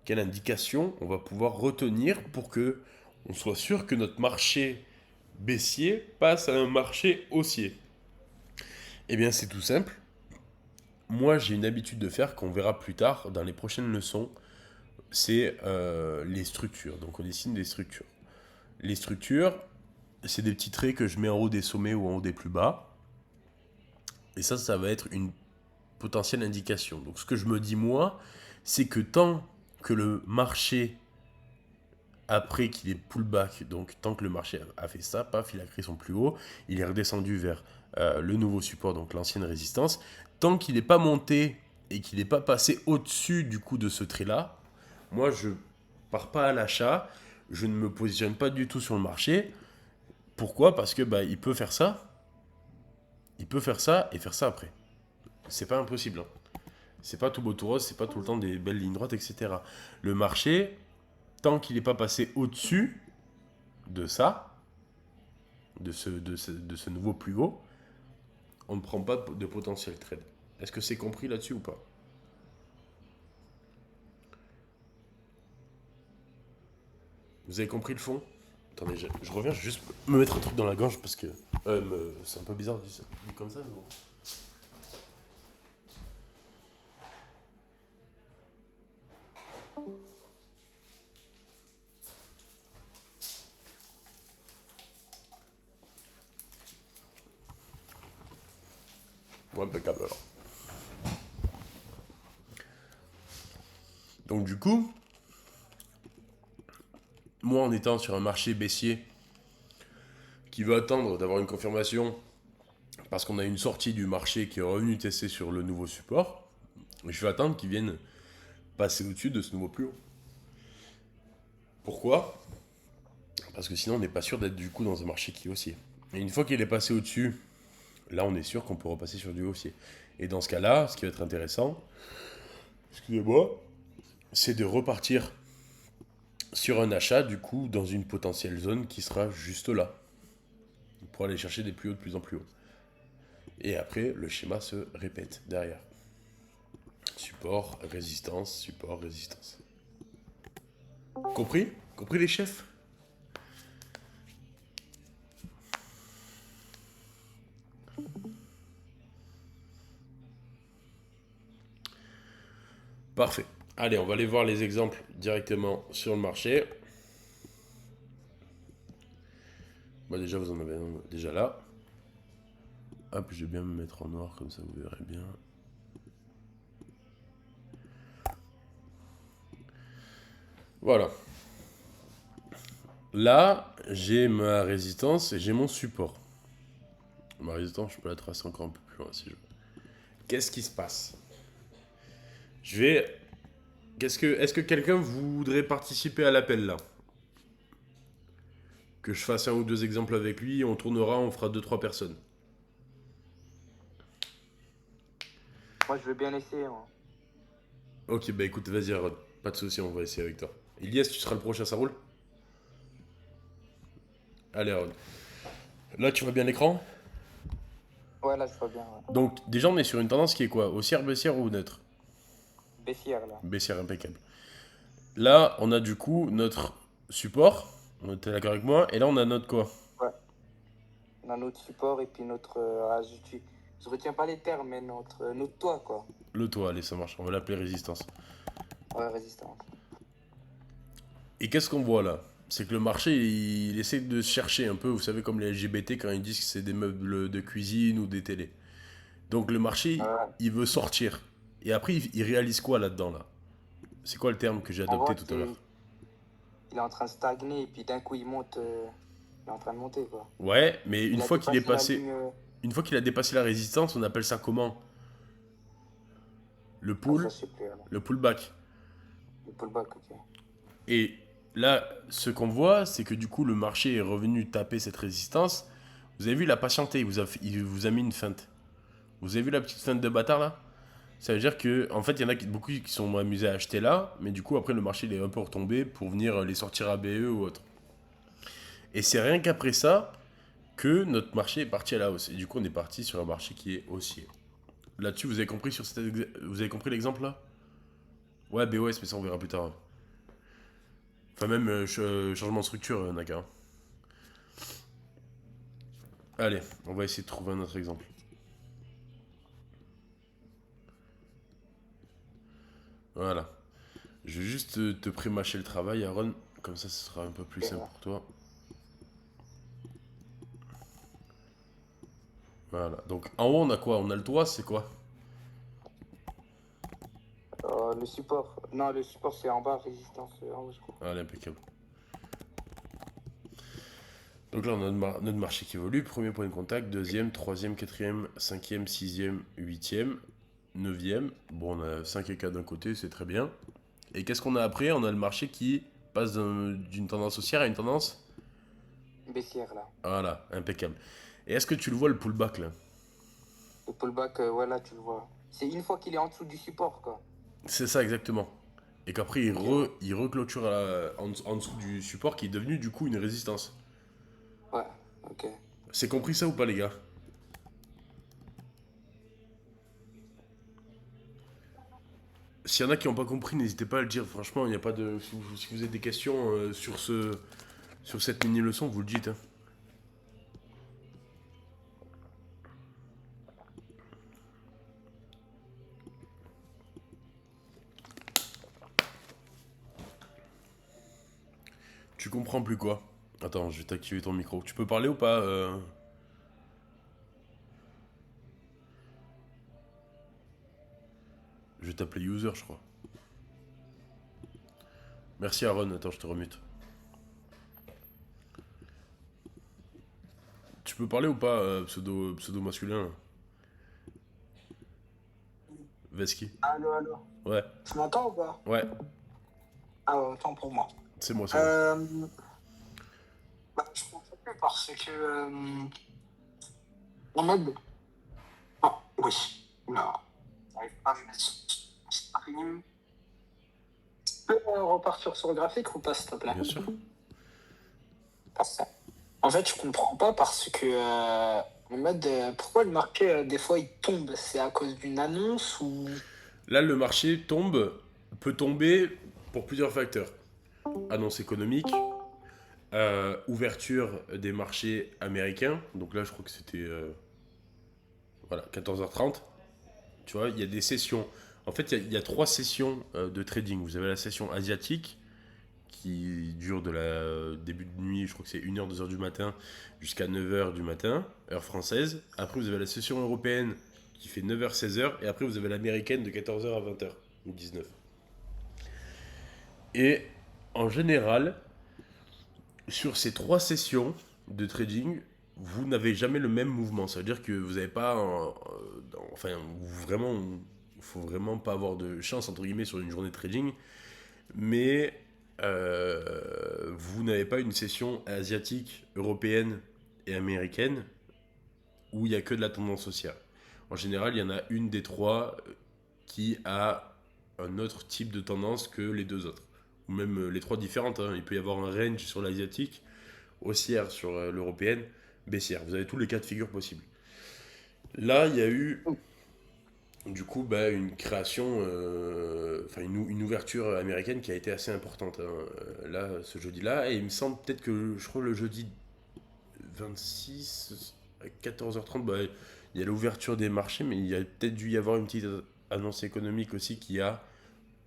quelle indication on va pouvoir retenir pour que on soit sûr que notre marché baissier passe à un marché haussier? Eh bien, c'est tout simple. Moi, j'ai une habitude de faire, qu'on verra plus tard dans les prochaines leçons, c'est les structures. Donc, on dessine des structures. Les structures, c'est des petits traits que je mets en haut des sommets ou en haut des plus bas. Et ça va être une potentielle indication. Donc, ce que je me dis, moi, c'est que tant que le marché, après qu'il est pullback, donc tant que le marché a fait ça, paf, il a créé son plus haut, il est redescendu vers le nouveau support, donc l'ancienne résistance, tant qu'il n'est pas monté et qu'il n'est pas passé au-dessus du coup de ce trait-là, moi je pars pas à l'achat, je ne me positionne pas du tout sur le marché. Pourquoi? Parce que bah, il peut faire ça et faire ça après. C'est pas impossible, hein. C'est pas tout beau tout rose, c'est pas tout le temps des belles lignes droites, etc. Le marché, tant qu'il n'est pas passé au-dessus de ça, de ce nouveau plus haut, on ne prend pas de potentiel trade. Est-ce que c'est compris là-dessus ou pas? Vous avez compris le fond? Attendez, je reviens, je vais juste me mettre un truc dans la gorge parce que c'est un peu bizarre dit comme ça. Mais bon. Ouais, impeccable alors. Donc du coup, moi en étant sur un marché baissier qui veut attendre d'avoir une confirmation parce qu'on a une sortie du marché qui est revenu tester sur le nouveau support, je vais attendre qu'il vienne passer au-dessus de ce nouveau plus haut. Pourquoi? Parce que sinon on n'est pas sûr d'être du coup dans un marché qui est haussier. Et une fois qu'il est passé au-dessus, là on est sûr qu'on peut repasser sur du haussier. Et dans ce cas-là, ce qui va être intéressant, excusez-moi, c'est de repartir sur un achat du coup dans une potentielle zone qui sera juste là. Pour aller chercher des plus hauts de plus en plus haut. Et après, le schéma se répète derrière. Support, résistance, support, résistance. Compris? Compris les chefs? Parfait. Allez, on va aller voir les exemples directement sur le marché. Bah déjà, vous en avez un déjà là. Hop, je vais bien me mettre en noir, comme ça vous verrez bien. Voilà. Là, j'ai ma résistance et j'ai mon support. Ma résistance, je peux la tracer encore un peu plus loin si je veux. Qu'est-ce qui se passe? Je vais... Est-ce que quelqu'un voudrait participer à l'appel là? Que je fasse un ou deux exemples avec lui, on tournera, on fera 2-3 personnes. Moi, je veux bien essayer, moi. Ok, bah écoute, vas-y Aaron, pas de soucis, on va essayer avec toi. Elias, tu seras le prochain, ça roule? Allez Aaron. Là, tu vois bien l'écran? Ouais, là, je vois bien, ouais. Donc, déjà, on est sur une tendance qui est quoi? Haussière, baissière ou neutre? Baissière, là. Baissière, impeccable. Là, on a du coup notre support, t'es d'accord avec moi? Et là, on a notre quoi? Ouais. On a notre support et puis notre... je retiens pas les termes, mais notre toit, quoi. Le toit, allez, ça marche, on va l'appeler résistance. Ouais, résistance. Et qu'est-ce qu'on voit là? C'est que le marché, il essaie de chercher un peu, vous savez, comme les LGBT quand ils disent que c'est des meubles de cuisine ou des télés. Donc le marché, Ouais. il veut sortir. Et après, il réalise quoi là-dedans là? C'est quoi le terme que j'ai En adopté gros, tout à l'heure? il est en train de stagner et puis d'un coup, il monte... il est en train de monter, quoi. Ouais, mais Il une a fois qu'il est dépassé la passé, ligne... une fois qu'il a dépassé la résistance, on appelle ça comment? Le Ah, ça, pull, je sais plus, alors. le pullback. Le pullback, ok. Et là, ce qu'on voit, c'est que du coup, le marché est revenu taper cette résistance. Vous avez vu, il a patienté, il vous a mis une feinte. Vous avez vu la petite feinte de bâtard là? Ça veut dire que, en fait, il y en a beaucoup qui sont amusés à acheter là, mais du coup, après, le marché il est un peu retombé pour venir les sortir à BE ou autre. Et c'est rien qu'après ça que notre marché est parti à la hausse. Et du coup, on est parti sur un marché qui est haussier. Là-dessus, vous avez compris vous avez compris l'exemple là? Ouais, BOS, mais ça on verra plus tard. Enfin, même changement de structure, Naka. Allez, on va essayer de trouver un autre exemple. Voilà. Je vais juste te pré-mâcher le travail, Aaron. Comme ça, ce sera un peu plus Ok, simple ouais. pour toi. Voilà. Donc, en haut, on a quoi? On a le toit, c'est quoi? Le support... Non, le support, c'est en bas, résistance en haut, je crois. Allez, impeccable. Donc là, on a notre marché qui évolue. Premier point de contact, deuxième, troisième, quatrième, cinquième, sixième, huitième, 9e. Bon, on a 5 et 4 d'un côté, c'est très bien. Et qu'est-ce qu'on a après? On a le marché qui passe d'une tendance haussière à une tendance. Baissière, là. Voilà, impeccable. Et est-ce que tu le vois le pullback là? Le pullback, voilà, tu le vois. C'est une fois qu'il est en dessous du support, quoi. C'est ça exactement. Et qu'après Ok, ouais. il reclôture en dessous du support qui est devenu du coup une résistance. Ouais, ok. C'est compris ça ou pas les gars? S'il y en a qui n'ont pas compris, n'hésitez pas à le dire. Franchement, il n'y a pas de. Si vous avez des questions sur cette mini leçon, vous le dites, hein. Tu comprends plus quoi? Attends, je vais t'activer ton micro. Tu peux parler ou pas Je vais t'appeler user, je crois. Merci Aaron, attends, je te remute. Tu peux parler ou pas, pseudo masculin là? Veski? Allô, allô. Ouais, Tu m'entends ou pas? ouais, Ah, ouais, autant pour moi. c'est moi, c'est moi. Euh, je comprends plus parce que, en mode, ah, oui, là, j'arrive pas à me mettre sur stream. Tu peux repartir sur le graphique ou pas, s'il te plaît? Bien sûr. Parfait. En fait, je comprends pas parce que, en mode, pourquoi le marché, des fois, il tombe? C'est à cause d'une annonce ou... Là, le marché peut tomber pour plusieurs facteurs. Annonce économique, ouverture des marchés américains. Donc là, je crois que c'était voilà, 14h30. Tu vois, il y a des sessions. En fait, il y a 3 sessions de trading. Vous avez la session asiatique qui dure de la début de nuit, je crois que c'est 1h, 2h du matin, jusqu'à 9h du matin, heure française. Après, vous avez la session européenne qui fait 9h, 16h. Et après, vous avez l'américaine de 14h à 20h, ou 19. Et en général, sur ces 3 sessions de trading, vous n'avez jamais le même mouvement. Ça veut dire que vous n'avez pas. Enfin, vraiment. Il faut vraiment pas avoir de chance, entre guillemets, sur une journée de trading. Mais vous n'avez pas une session asiatique, européenne et américaine où il n'y a que de la tendance haussière. En général, il y en a une des 3 qui a un autre type de tendance que les 2 autres. Ou même les 3 différentes, hein. Il peut y avoir un range sur l'asiatique, haussière sur l'européenne, baissière. Vous avez tous les cas de figure possibles. Là, il y a eu du coup une création, enfin une ouverture américaine qui a été assez importante, hein, là, ce jeudi-là. Et il me semble peut-être que, je crois, le jeudi 26 à 14h30, il y a l'ouverture des marchés, mais il y a peut-être dû y avoir une petite annonce économique aussi qui a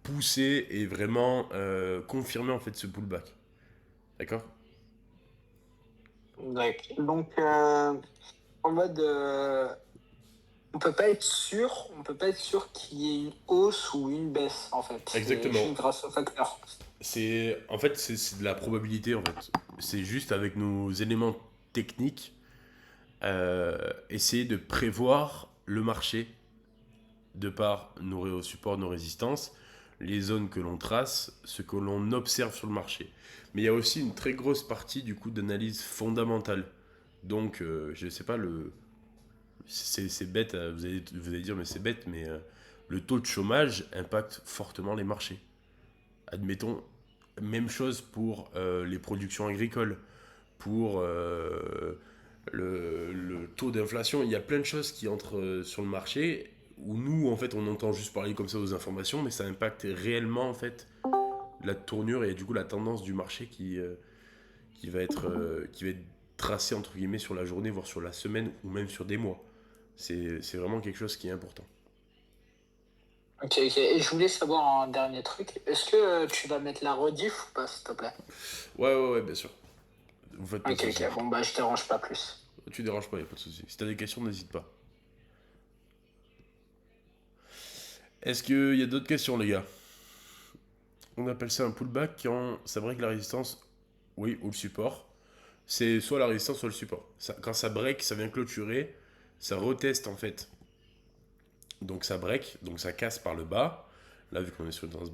poussé et vraiment confirmé en fait ce pullback. D'accord? Donc, en mode, on peut pas être sûr qu'il y ait une hausse ou une baisse, en fait. C'est Exactement. juste grâce au facteur. En fait, c'est de la probabilité en fait. C'est juste avec nos éléments techniques, essayer de prévoir le marché de par nos supports, nos résistances, les zones que l'on trace, ce que l'on observe sur le marché. Mais il y a aussi une très grosse partie du coup d'analyse fondamentale. Donc, je ne sais pas, c'est bête, vous allez dire, mais c'est bête, mais le taux de chômage impacte fortement les marchés. Admettons, même chose pour les productions agricoles, pour le taux d'inflation. Il y a plein de choses qui entrent sur le marché où nous, en fait, on entend juste parler comme ça aux informations, mais ça impacte réellement, en fait, la tournure et du coup la tendance du marché qui va être tracée, entre guillemets, sur la journée, voire sur la semaine ou même sur des mois. C'est vraiment quelque chose qui est important. Ok, ok. Et je voulais savoir un dernier truc. Est-ce que tu vas mettre la rediff ou pas, s'il te plaît? Ouais, bien sûr. Vous faites pas de Ok, soucis. ok. Bon, bah, je dérange pas plus. Tu déranges pas, y a pas de soucis. Si t'as des questions, n'hésite pas. Est-ce qu'il y a d'autres questions, les gars? On appelle ça un pullback quand ça break la résistance, oui, ou le support. C'est soit la résistance, soit le support. Quand ça break, ça vient clôturer, ça reteste en fait Donc ça break, donc ça casse par le bas. Là, vu qu'on est sur une tendance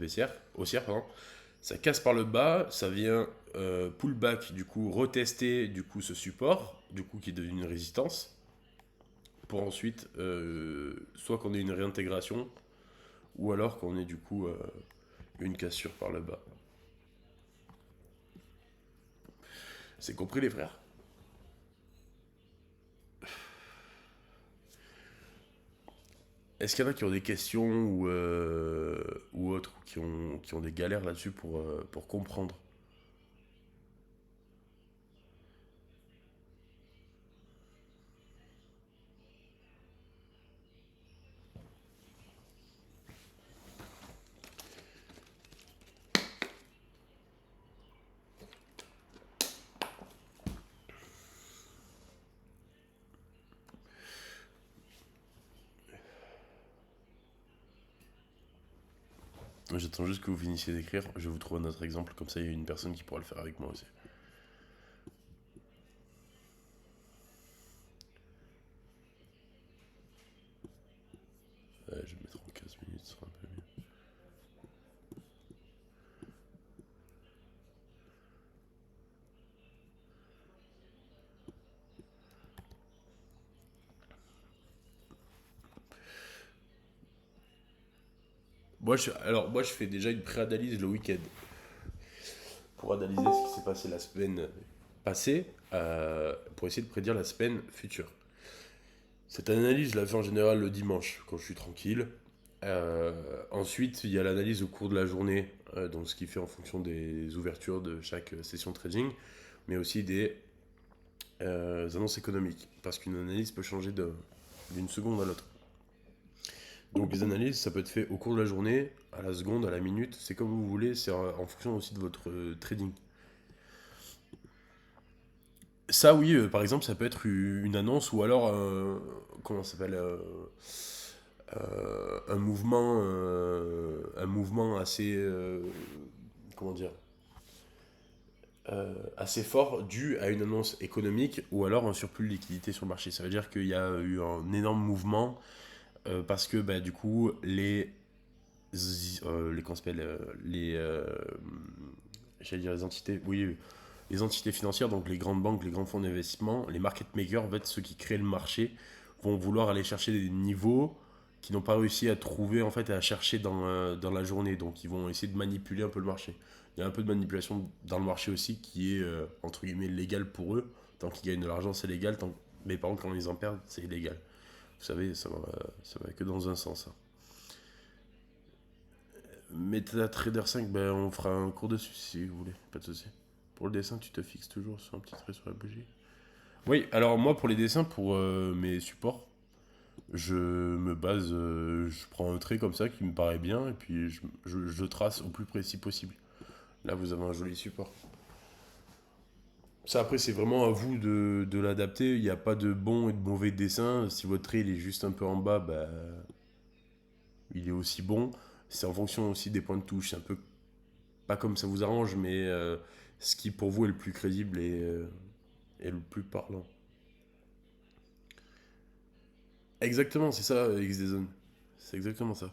haussière, pardon, ça casse par le bas, ça vient pullback, du coup, retester du coup ce support, du coup, qui est devenu une résistance, pour ensuite, soit qu'on ait une réintégration, ou alors qu'on ait du coup une cassure par le bas. C'est compris les frères? Est-ce qu'il y en a qui ont des questions ou autres, qui ont des galères là-dessus pour comprendre? J'attends juste que vous finissiez d'écrire, je vais vous trouver un autre exemple, comme ça il y a une personne qui pourra le faire avec moi aussi. Ouais, je vais mettre en 15 minutes, ce sera un peu mieux. Moi, je fais déjà une pré-analyse le week-end pour analyser ce qui s'est passé la semaine passée, pour essayer de prédire la semaine future. Cette analyse, je la fais en général le dimanche, quand je suis tranquille. Ensuite, il y a l'analyse au cours de la journée, donc ce qui fait en fonction des ouvertures de chaque session de trading, mais aussi des annonces économiques, parce qu'une analyse peut changer d'une seconde à l'autre. Donc les analyses, ça peut être fait au cours de la journée, à la seconde, à la minute, c'est comme vous voulez, c'est en fonction aussi de votre trading. Ça oui, par exemple, ça peut être une annonce ou alors, comment ça s'appelle, un mouvement assez, comment dire, assez fort dû à une annonce économique ou alors un surplus de liquidité sur le marché. Ça veut dire qu'il y a eu un énorme mouvement parce que bah, du coup comment ça s'appelle, j'allais dire les entités, oui, les entités financières, donc les grandes banques, les grands fonds d'investissement, les market makers, en fait, ceux qui créent le marché, vont vouloir aller chercher des niveaux qui n'ont pas réussi à trouver, en fait, à chercher dans la journée. Donc, ils vont essayer de manipuler un peu le marché. Il y a un peu de manipulation dans le marché aussi qui est, entre guillemets, légal pour eux. Tant qu'ils gagnent de l'argent, c'est légal. Mais par contre, quand ils en perdent, c'est illégal. Vous savez, ça va que dans un sens, hein. MetaTrader 5, ben, on fera un cours dessus si vous voulez, pas de souci. Pour le dessin, tu te fixes toujours sur un petit trait sur la bougie. Oui, alors moi pour les dessins, pour mes supports, je me base, je prends un trait comme ça qui me paraît bien et puis je trace au plus précis possible. Là, vous avez un joli support. Ça, après, c'est vraiment à vous de l'adapter. Il n'y a pas de bon et de mauvais dessin. Si votre trait il est juste un peu en bas, bah, il est aussi bon. C'est en fonction aussi des points de touche. C'est un peu pas comme ça vous arrange, mais ce qui pour vous est le plus crédible et le plus parlant. Exactement, c'est ça, X des zones. C'est exactement ça.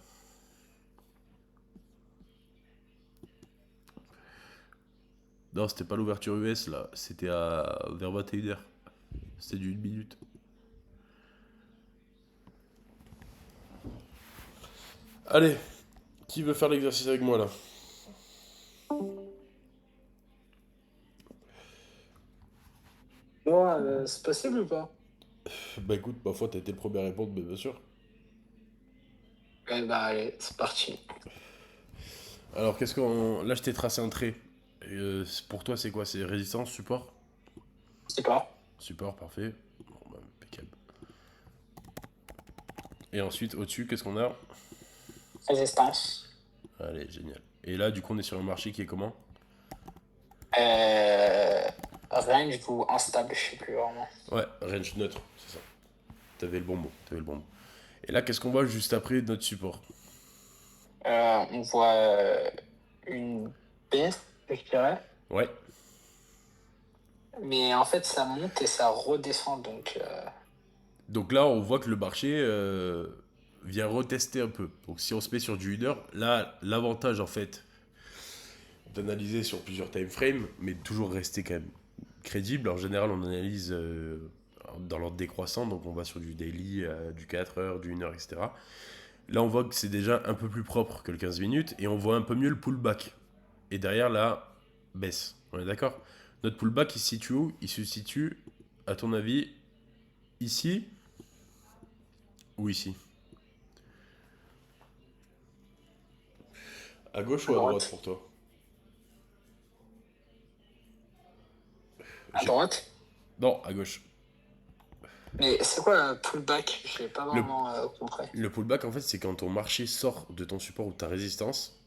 Non, c'était pas l'ouverture US là, c'était vers 21h. C'était du 1 minute. Allez, qui veut faire l'exercice avec moi là? Moi, c'est possible ou pas? Bah écoute, ma foi, t'as été le premier à répondre, mais bien sûr. Eh ben, allez, c'est parti. Alors, qu'est-ce qu'on. Là, je t'ai tracé un trait. Pour toi, c'est quoi? C'est résistance, support? Je sais pas. Support, parfait. Bon, bah, impeccable. Et ensuite, au-dessus, qu'est-ce qu'on a? Résistance. Allez, génial. Et là, du coup, on est sur un marché qui est comment? Range ou instable, je sais plus vraiment. Ouais, range neutre, c'est ça. T'avais le bon mot, t'avais le bon mot. Et là, qu'est-ce qu'on voit juste après notre support? On voit une baisse, je dirais. Ouais. Mais en fait, ça monte et ça redescend. Donc, Donc là, on voit que le marché vient retester un peu. Donc si on se met sur du 1 heure, là, l'avantage en fait d'analyser sur plusieurs time frames, mais toujours rester quand même crédible. En général, on analyse dans l'ordre décroissant, donc on va sur du daily, du 4 heures, du 1 heure, etc. Là, on voit que c'est déjà un peu plus propre que le 15 minutes et on voit un peu mieux le pullback. Et derrière, là, baisse. On est d'accord? Notre pullback, il se situe où? Il se situe, à ton avis, ici ou ici? À gauche ou à droite pour toi? À droite. Non, à gauche. Mais c'est quoi un pullback? Je l'ai pas Le, vraiment compris. le pullback, en fait, c'est quand ton marché sort de ton support ou de ta résistance.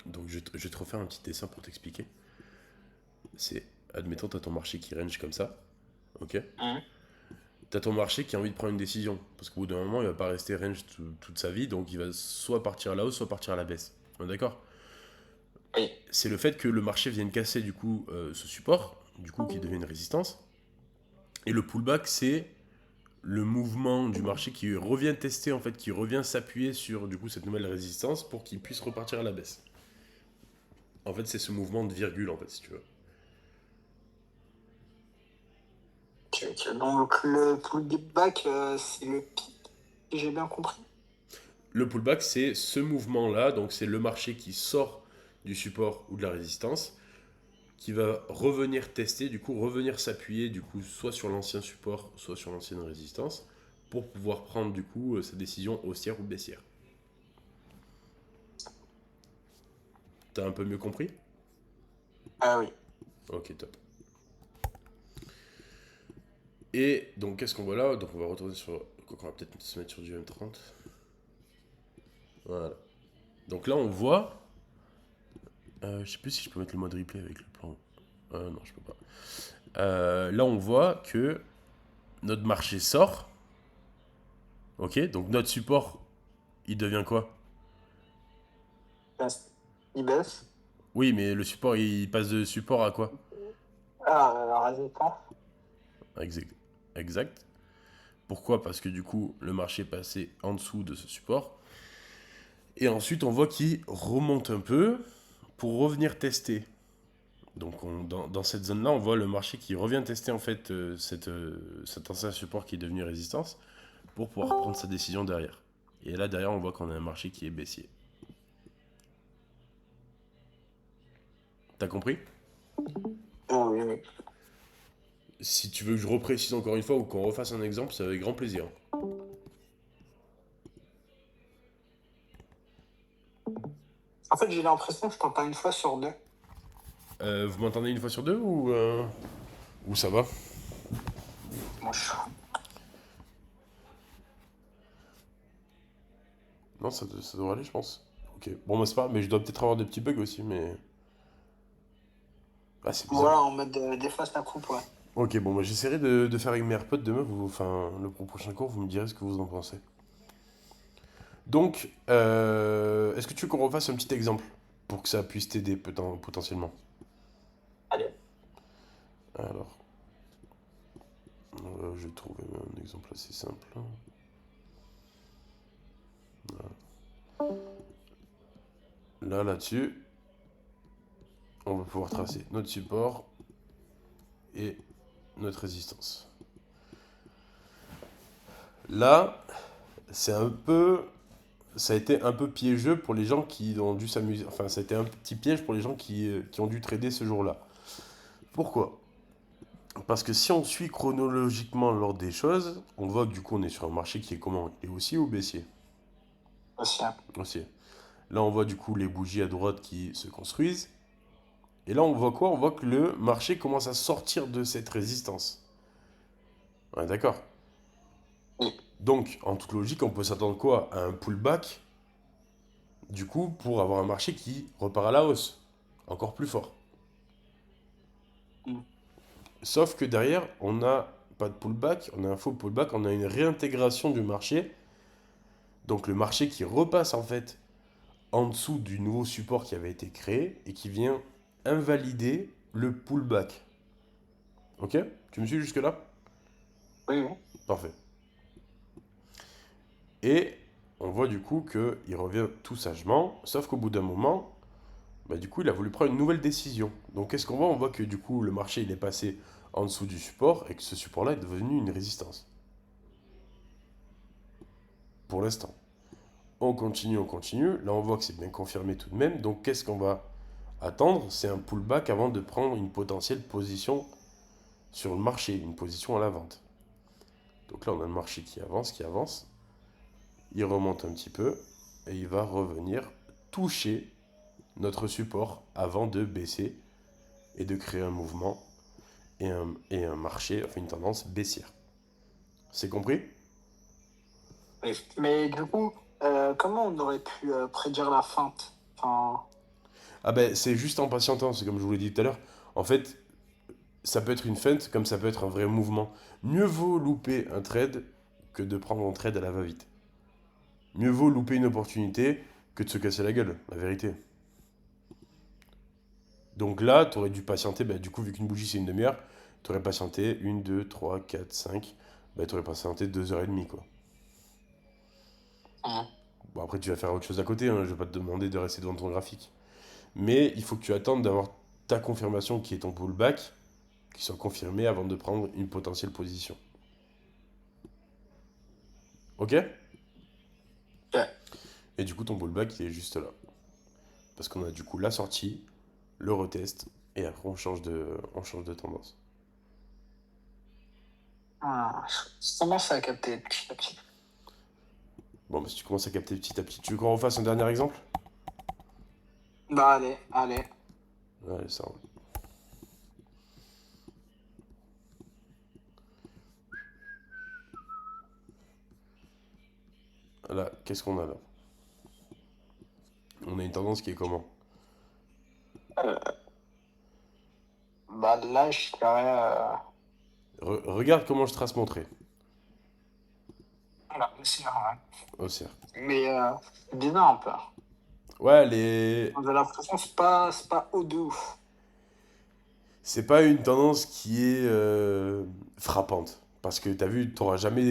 Donc, je vais te refaire un petit dessin pour t'expliquer. C'est, admettons, tu as ton marché qui range comme ça. Ok? Hein. Tu as ton marché qui a envie de prendre une décision. Parce qu'au bout d'un moment, il va pas rester range toute sa vie. Donc, il va soit partir à la hausse, soit partir à la baisse. On est d'accord? Oui. C'est le fait que le marché vienne casser, du coup, ce support. Du coup, qui devient une résistance. Et le pullback, c'est le mouvement du marché qui revient tester, en fait, qui revient s'appuyer sur, du coup, cette nouvelle résistance pour qu'il puisse repartir à la baisse. En fait, c'est ce mouvement de virgule, en fait, si tu veux. Ok. Donc le pullback, c'est le pic, si j'ai bien compris. Le pullback, c'est ce mouvement-là, donc c'est le marché qui sort du support ou de la résistance, qui va revenir tester, du coup, revenir s'appuyer, du coup, soit sur l'ancien support, soit sur l'ancienne résistance, pour pouvoir prendre, du coup, sa décision haussière ou baissière. T'as un peu mieux compris? Ah oui. Ok, top. Et donc, qu'est-ce qu'on voit là? Donc, on va retourner sur. On va peut-être se mettre sur du M30. Voilà. Donc là, on voit. Je sais plus si je peux mettre le mode replay avec le plan. Non, je peux pas. Là, on voit que notre marché sort. Ok, donc notre support, il devient quoi? Il baisse. Oui, mais le support, il passe de support à quoi? Ah, résistance. Exact. Exact. Pourquoi? Parce que du coup, le marché est passé en dessous de ce support. Et ensuite, on voit qu'il remonte un peu pour revenir tester. Donc, dans cette zone-là, on voit le marché qui revient tester en fait cet ancien support qui est devenu résistance pour pouvoir prendre sa décision derrière. Et là, derrière, on voit qu'on a un marché qui est baissier. T'as compris? Ah oui, oui. Si tu veux que je reprécise encore une fois ou qu'on refasse un exemple, c'est avec grand plaisir. En fait, j'ai l'impression que je t'entends une fois sur deux. Vous m'entendez une fois sur deux ou ça va? Moi, je... Non, ça devrait aller, je pense. Ok. Bon, bah, c'est pas, mais je dois peut-être avoir des petits bugs aussi, mais. Ah, c'est bizarre. Voilà, en mode des fois ça coupe, ouais. Ok, bon, bah, j'essaierai de faire avec mes AirPods demain. Enfin, le prochain cours, vous me direz ce que vous en pensez. Donc, est-ce que tu veux qu'on refasse un petit exemple pour que ça puisse t'aider potentiellement? Allez. Alors, je vais trouver un exemple assez simple. Là-dessus, on va pouvoir tracer notre support et notre résistance. Là, c'est un peu, ça a été un peu piégeux pour les gens qui ont dû s'amuser. Enfin, ça a été un petit piège pour les gens qui ont dû trader ce jour-là. Pourquoi? Parce que si on suit chronologiquement l'ordre des choses, on voit que du coup on est sur un marché qui est comment? Il est haussier ou baissier? Aussi. Haussier. Là, on voit du coup les bougies à droite qui se construisent. Et là, on voit quoi? On voit que le marché commence à sortir de cette résistance. Ouais, d'accord. Oui. Donc, en toute logique, on peut s'attendre quoi? À un pullback, du coup, pour avoir un marché qui repart à la hausse. Encore plus fort. Mm. Sauf que derrière, on n'a pas de pullback, on a un faux pullback, on a une réintégration du marché. Donc le marché qui repasse en fait en dessous du nouveau support qui avait été créé et qui vient invalider le pullback. Ok? Tu me suis jusque-là? Oui, oui. Parfait. Et on voit du coup qu'il revient tout sagement, sauf qu'au bout d'un moment, bah, du coup, il a voulu prendre une nouvelle décision. Donc qu'est-ce qu'on voit? On voit que du coup, le marché, il est passé en dessous du support et que ce support-là est devenu une résistance. Pour l'instant. On continue, on continue. Là, on voit que c'est bien confirmé tout de même. Donc qu'est-ce qu'on va attendre? C'est un pullback avant de prendre une potentielle position sur le marché, une position à la vente. Donc là, on a le marché qui avance, qui avance. Il remonte un petit peu et il va revenir toucher notre support avant de baisser et de créer un mouvement et un marché, enfin une tendance baissière. C'est compris? Mais du coup, comment on aurait pu prédire la feinte? Enfin, Ah ben c'est juste en patientant, c'est comme je vous l'ai dit tout à l'heure. En fait, ça peut être une feinte comme ça peut être un vrai mouvement. Mieux vaut louper un trade que de prendre un trade à la va-vite. Mieux vaut louper une opportunité que de se casser la gueule, la vérité. Donc là, tu aurais dû patienter, bah, du coup, vu qu'une bougie c'est une demi-heure, tu aurais patienté 1, 2, 3, 4, 5. Bah, tu aurais patienté 2h30, quoi. hein. Bon, après, tu vas faire autre chose à côté, hein, je vais pas te demander de rester devant ton graphique. Mais il faut que tu attendes d'avoir ta confirmation qui est ton pullback, qui soit confirmée avant de prendre une potentielle position. Ok? Ouais. Et du coup, ton pullback, il est juste là. Parce qu'on a du coup la sortie, le retest, et après on change de tendance. Ah, je commence à capter petit à petit. Bon, bah, si tu commences à capter petit à petit, tu veux qu'on refasse un dernier exemple? Bah allez, allez. Allez, ça roule. Là, qu'est-ce qu'on a là? On a une tendance qui est comment? Euh, Bah là, je dirais... Regarde comment je trace mon trait. voilà, c'est normal. Haussière. Mais c'est bizarre un peu. Ouais, les... J'ai l'impression que c'est pas haut de ouf. c'est pas une tendance qui est frappante. Parce que t'as vu, t'auras jamais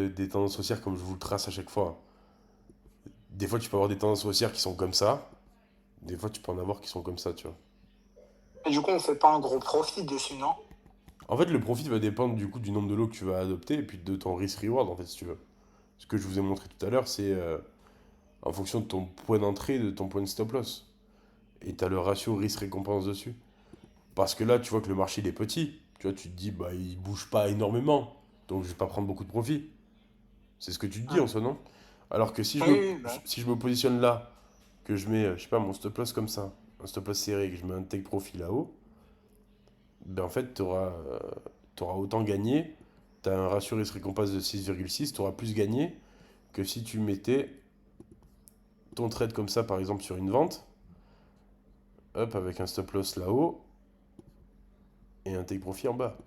des tendances haussières comme je vous le trace à chaque fois. Des fois, tu peux avoir des tendances haussières qui sont comme ça. Des fois, tu peux en avoir qui sont comme ça, tu vois. Et du coup, on fait pas un gros profit dessus, non? En fait, le profit va dépendre du coup du nombre de lots que tu vas adopter et puis de ton risk-reward, en fait, si tu veux. Ce que je vous ai montré tout à l'heure, c'est en fonction de ton point d'entrée et de ton point de stop-loss. Et tu as le ratio risque-récompense dessus. Parce que là, tu vois que le marché il est petit. Tu vois, tu te dis, bah, il bouge pas énormément. Donc, je vais pas prendre beaucoup de profit. C'est ce que tu te dis en Hum. soi, non? Alors que Oui, oui, bah. si je me positionne là, que je mets, je sais pas, mon stop-loss comme ça, un stop-loss serré, que je mets un take profit là-haut, ben en fait, t'auras autant gagné. Tu as un ratio risque-récompense de 6,6, tu auras plus gagné que si tu mettais ton trade comme ça, par exemple, sur une vente, hop, avec un stop-loss là-haut et un take profit en bas.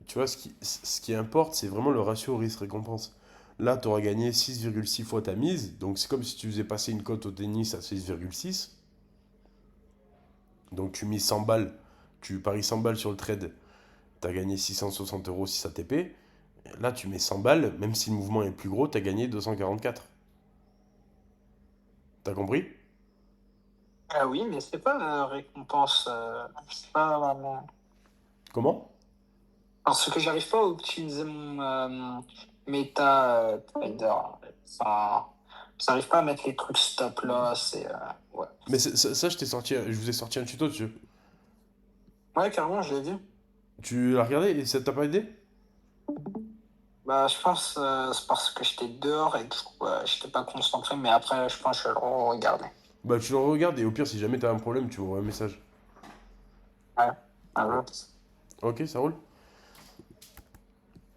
Tu vois, ce qui importe, c'est vraiment le ratio risque-récompense. Là, tu auras gagné 6,6 fois ta mise, donc c'est comme si tu faisais passer une cote au tennis à 6,6. Donc tu mises 100 balles, tu paries 100 balles sur le trade, tu as gagné 660 euros si ça TP. Là, tu mets 100 balles, même si le mouvement est plus gros, tu as gagné 244. T'as compris? Ah oui, mais c'est pas récompense. C'est pas vraiment. Comment? Parce que j'arrive pas à optimiser mon méta trader. Enfin, j'arrive pas à mettre les trucs stop loss et ouais. Mais ça, je vous ai sorti un tuto dessus. Ouais, carrément, je l'ai vu. Tu l'as regardé et ça t'a pas aidé? Bah, je pense c'est parce que j'étais dehors et du coup, j'étais pas concentré, mais après, je pense que je vais le regarder. Bah, tu le regardes et au pire, si jamais t'as un problème, tu m'envoies un message. Ouais. Ah ouais. Ok, ça roule?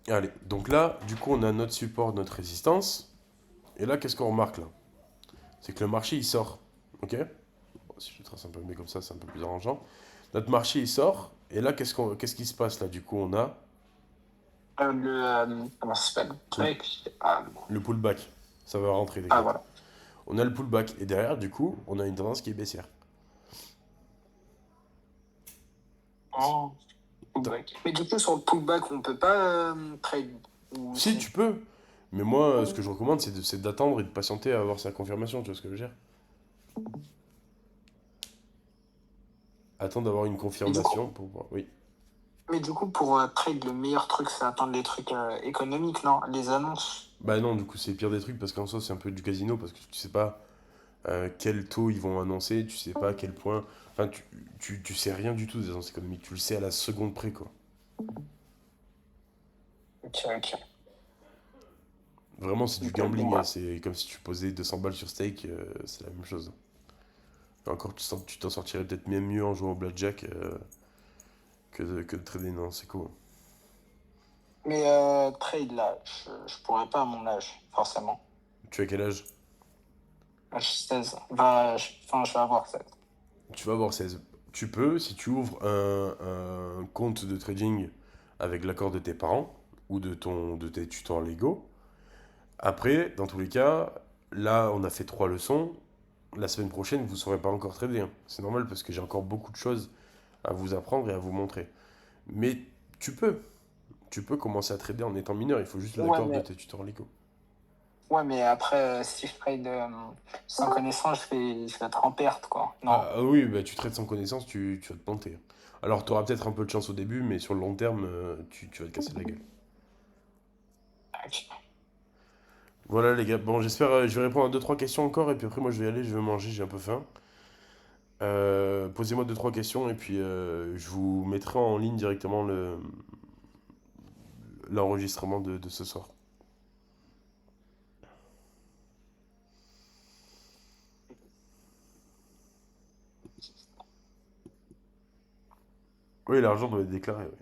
Allez, donc là, du coup, on a notre support, notre résistance. Et là, qu'est-ce qu'on remarque là? C'est que le marché, il sort. Ok? Bon, si je le trace un peu mieux comme ça, c'est un peu plus arrangeant. Notre marché, il sort. Et là, qu'est-ce qui se passe là? Du coup, on a Comment ça s'appelle? Le le, truc. Ah, le pullback. Ça va rentrer, ah, t'inquiète. voilà. On a le pullback. Et derrière, du coup, on a une tendance qui est baissière. Oh, pullback. Mais du coup, sur le pullback, on peut pas trade. Ou Si, si. tu peux. Mais moi, ce que je recommande, c'est d'attendre et de patienter à avoir sa confirmation, tu vois ce que je veux dire? Attendre d'avoir une Et du coup, confirmation pour voir. Oui. mais du coup, pour trade, le meilleur truc, c'est attendre les trucs économiques, non? Les annonces. Bah non, du coup, c'est pire des trucs parce qu'en soi, c'est un peu du casino parce que tu sais pas quel taux ils vont annoncer, tu sais pas à quel point. Enfin, tu sais rien du tout des annonces économiques, tu le sais à la seconde près, quoi. Ok, ok. Vraiment, c'est du Ok, bon, gambling, hein, bah. c'est comme si tu posais 200 balles sur stake, c'est la même chose. Et encore, tu t'en sortirais peut-être même mieux en jouant au blackjack que de trader, non, c'est cool. Mais trade, là, je pourrais pas à mon âge, forcément. Tu as quel âge? Âge 16. Bah, enfin, je vais avoir 16. Tu vas avoir 16. Tu peux, si tu ouvres un compte de trading avec l'accord de tes parents ou de tes tuteurs légaux. Après, dans tous les cas, là, on a fait 3 leçons. La semaine prochaine, vous ne saurez pas encore trader, hein. C'est normal parce que j'ai encore beaucoup de choses à vous apprendre et à vous montrer. Mais tu peux. Tu peux commencer à trader en étant mineur. Il faut juste Ouais, l'accord de mais, tes tuteurs légaux. ouais, mais après, si je trade sans connaissance, je vais être en perte, quoi. Non. Ah oui, bah, tu traites sans connaissance, tu vas te planter. Alors, tu auras peut-être un peu de chance au début, mais sur le long terme, tu vas te casser la gueule. Ok. Voilà les gars, bon j'espère, je vais répondre à deux trois questions encore et puis après moi je vais aller, je vais manger, j'ai un peu faim. Posez-moi deux trois questions et puis je vous mettrai en ligne directement l'enregistrement de ce soir. Oui, l'argent doit être déclaré, oui.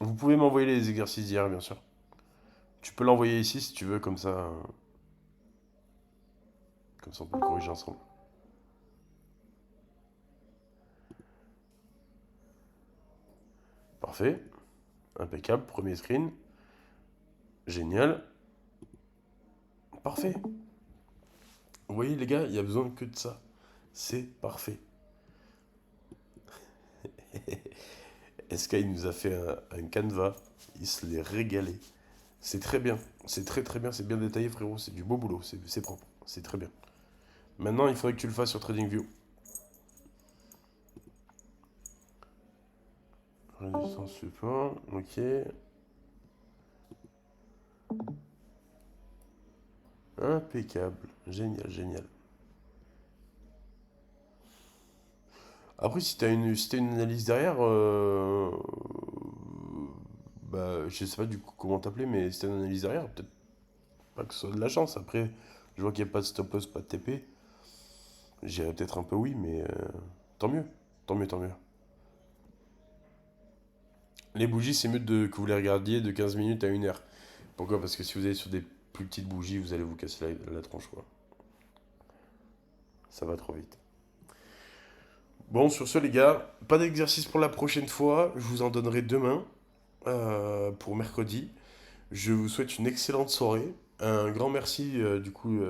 Vous pouvez m'envoyer les exercices d'hier, bien sûr. Tu peux l'envoyer ici si tu veux, comme ça on peut le corriger ensemble. Parfait, impeccable, premier screen, génial, parfait. Vous voyez les gars, il y a besoin que de ça. C'est parfait. Sky nous a fait un canevas, il se l'est régalé. C'est très bien, c'est très très bien, c'est bien détaillé frérot, c'est du beau boulot, c'est propre, c'est très bien. Maintenant il faudrait que tu le fasses sur TradingView. Résistance support, ok. Impeccable, génial, génial. Après si t'as une analyse derrière, bah je sais pas du coup comment t'appeler, mais si t'as une analyse derrière, peut-être pas que ce soit de la chance. Après, je vois qu'il n'y a pas de stop loss, pas de TP. J'irais peut-être un peu oui, mais tant mieux, tant mieux, tant mieux. Les bougies, c'est mieux que vous les regardiez de 15 minutes à 1 heure. Pourquoi? Parce que si vous allez sur des plus petites bougies, vous allez vous casser la tronche, quoi. Ça va trop vite. Bon, sur ce, les gars, pas d'exercice pour la prochaine fois. Je vous en donnerai demain pour mercredi. Je vous souhaite une excellente soirée. Un grand merci, du coup,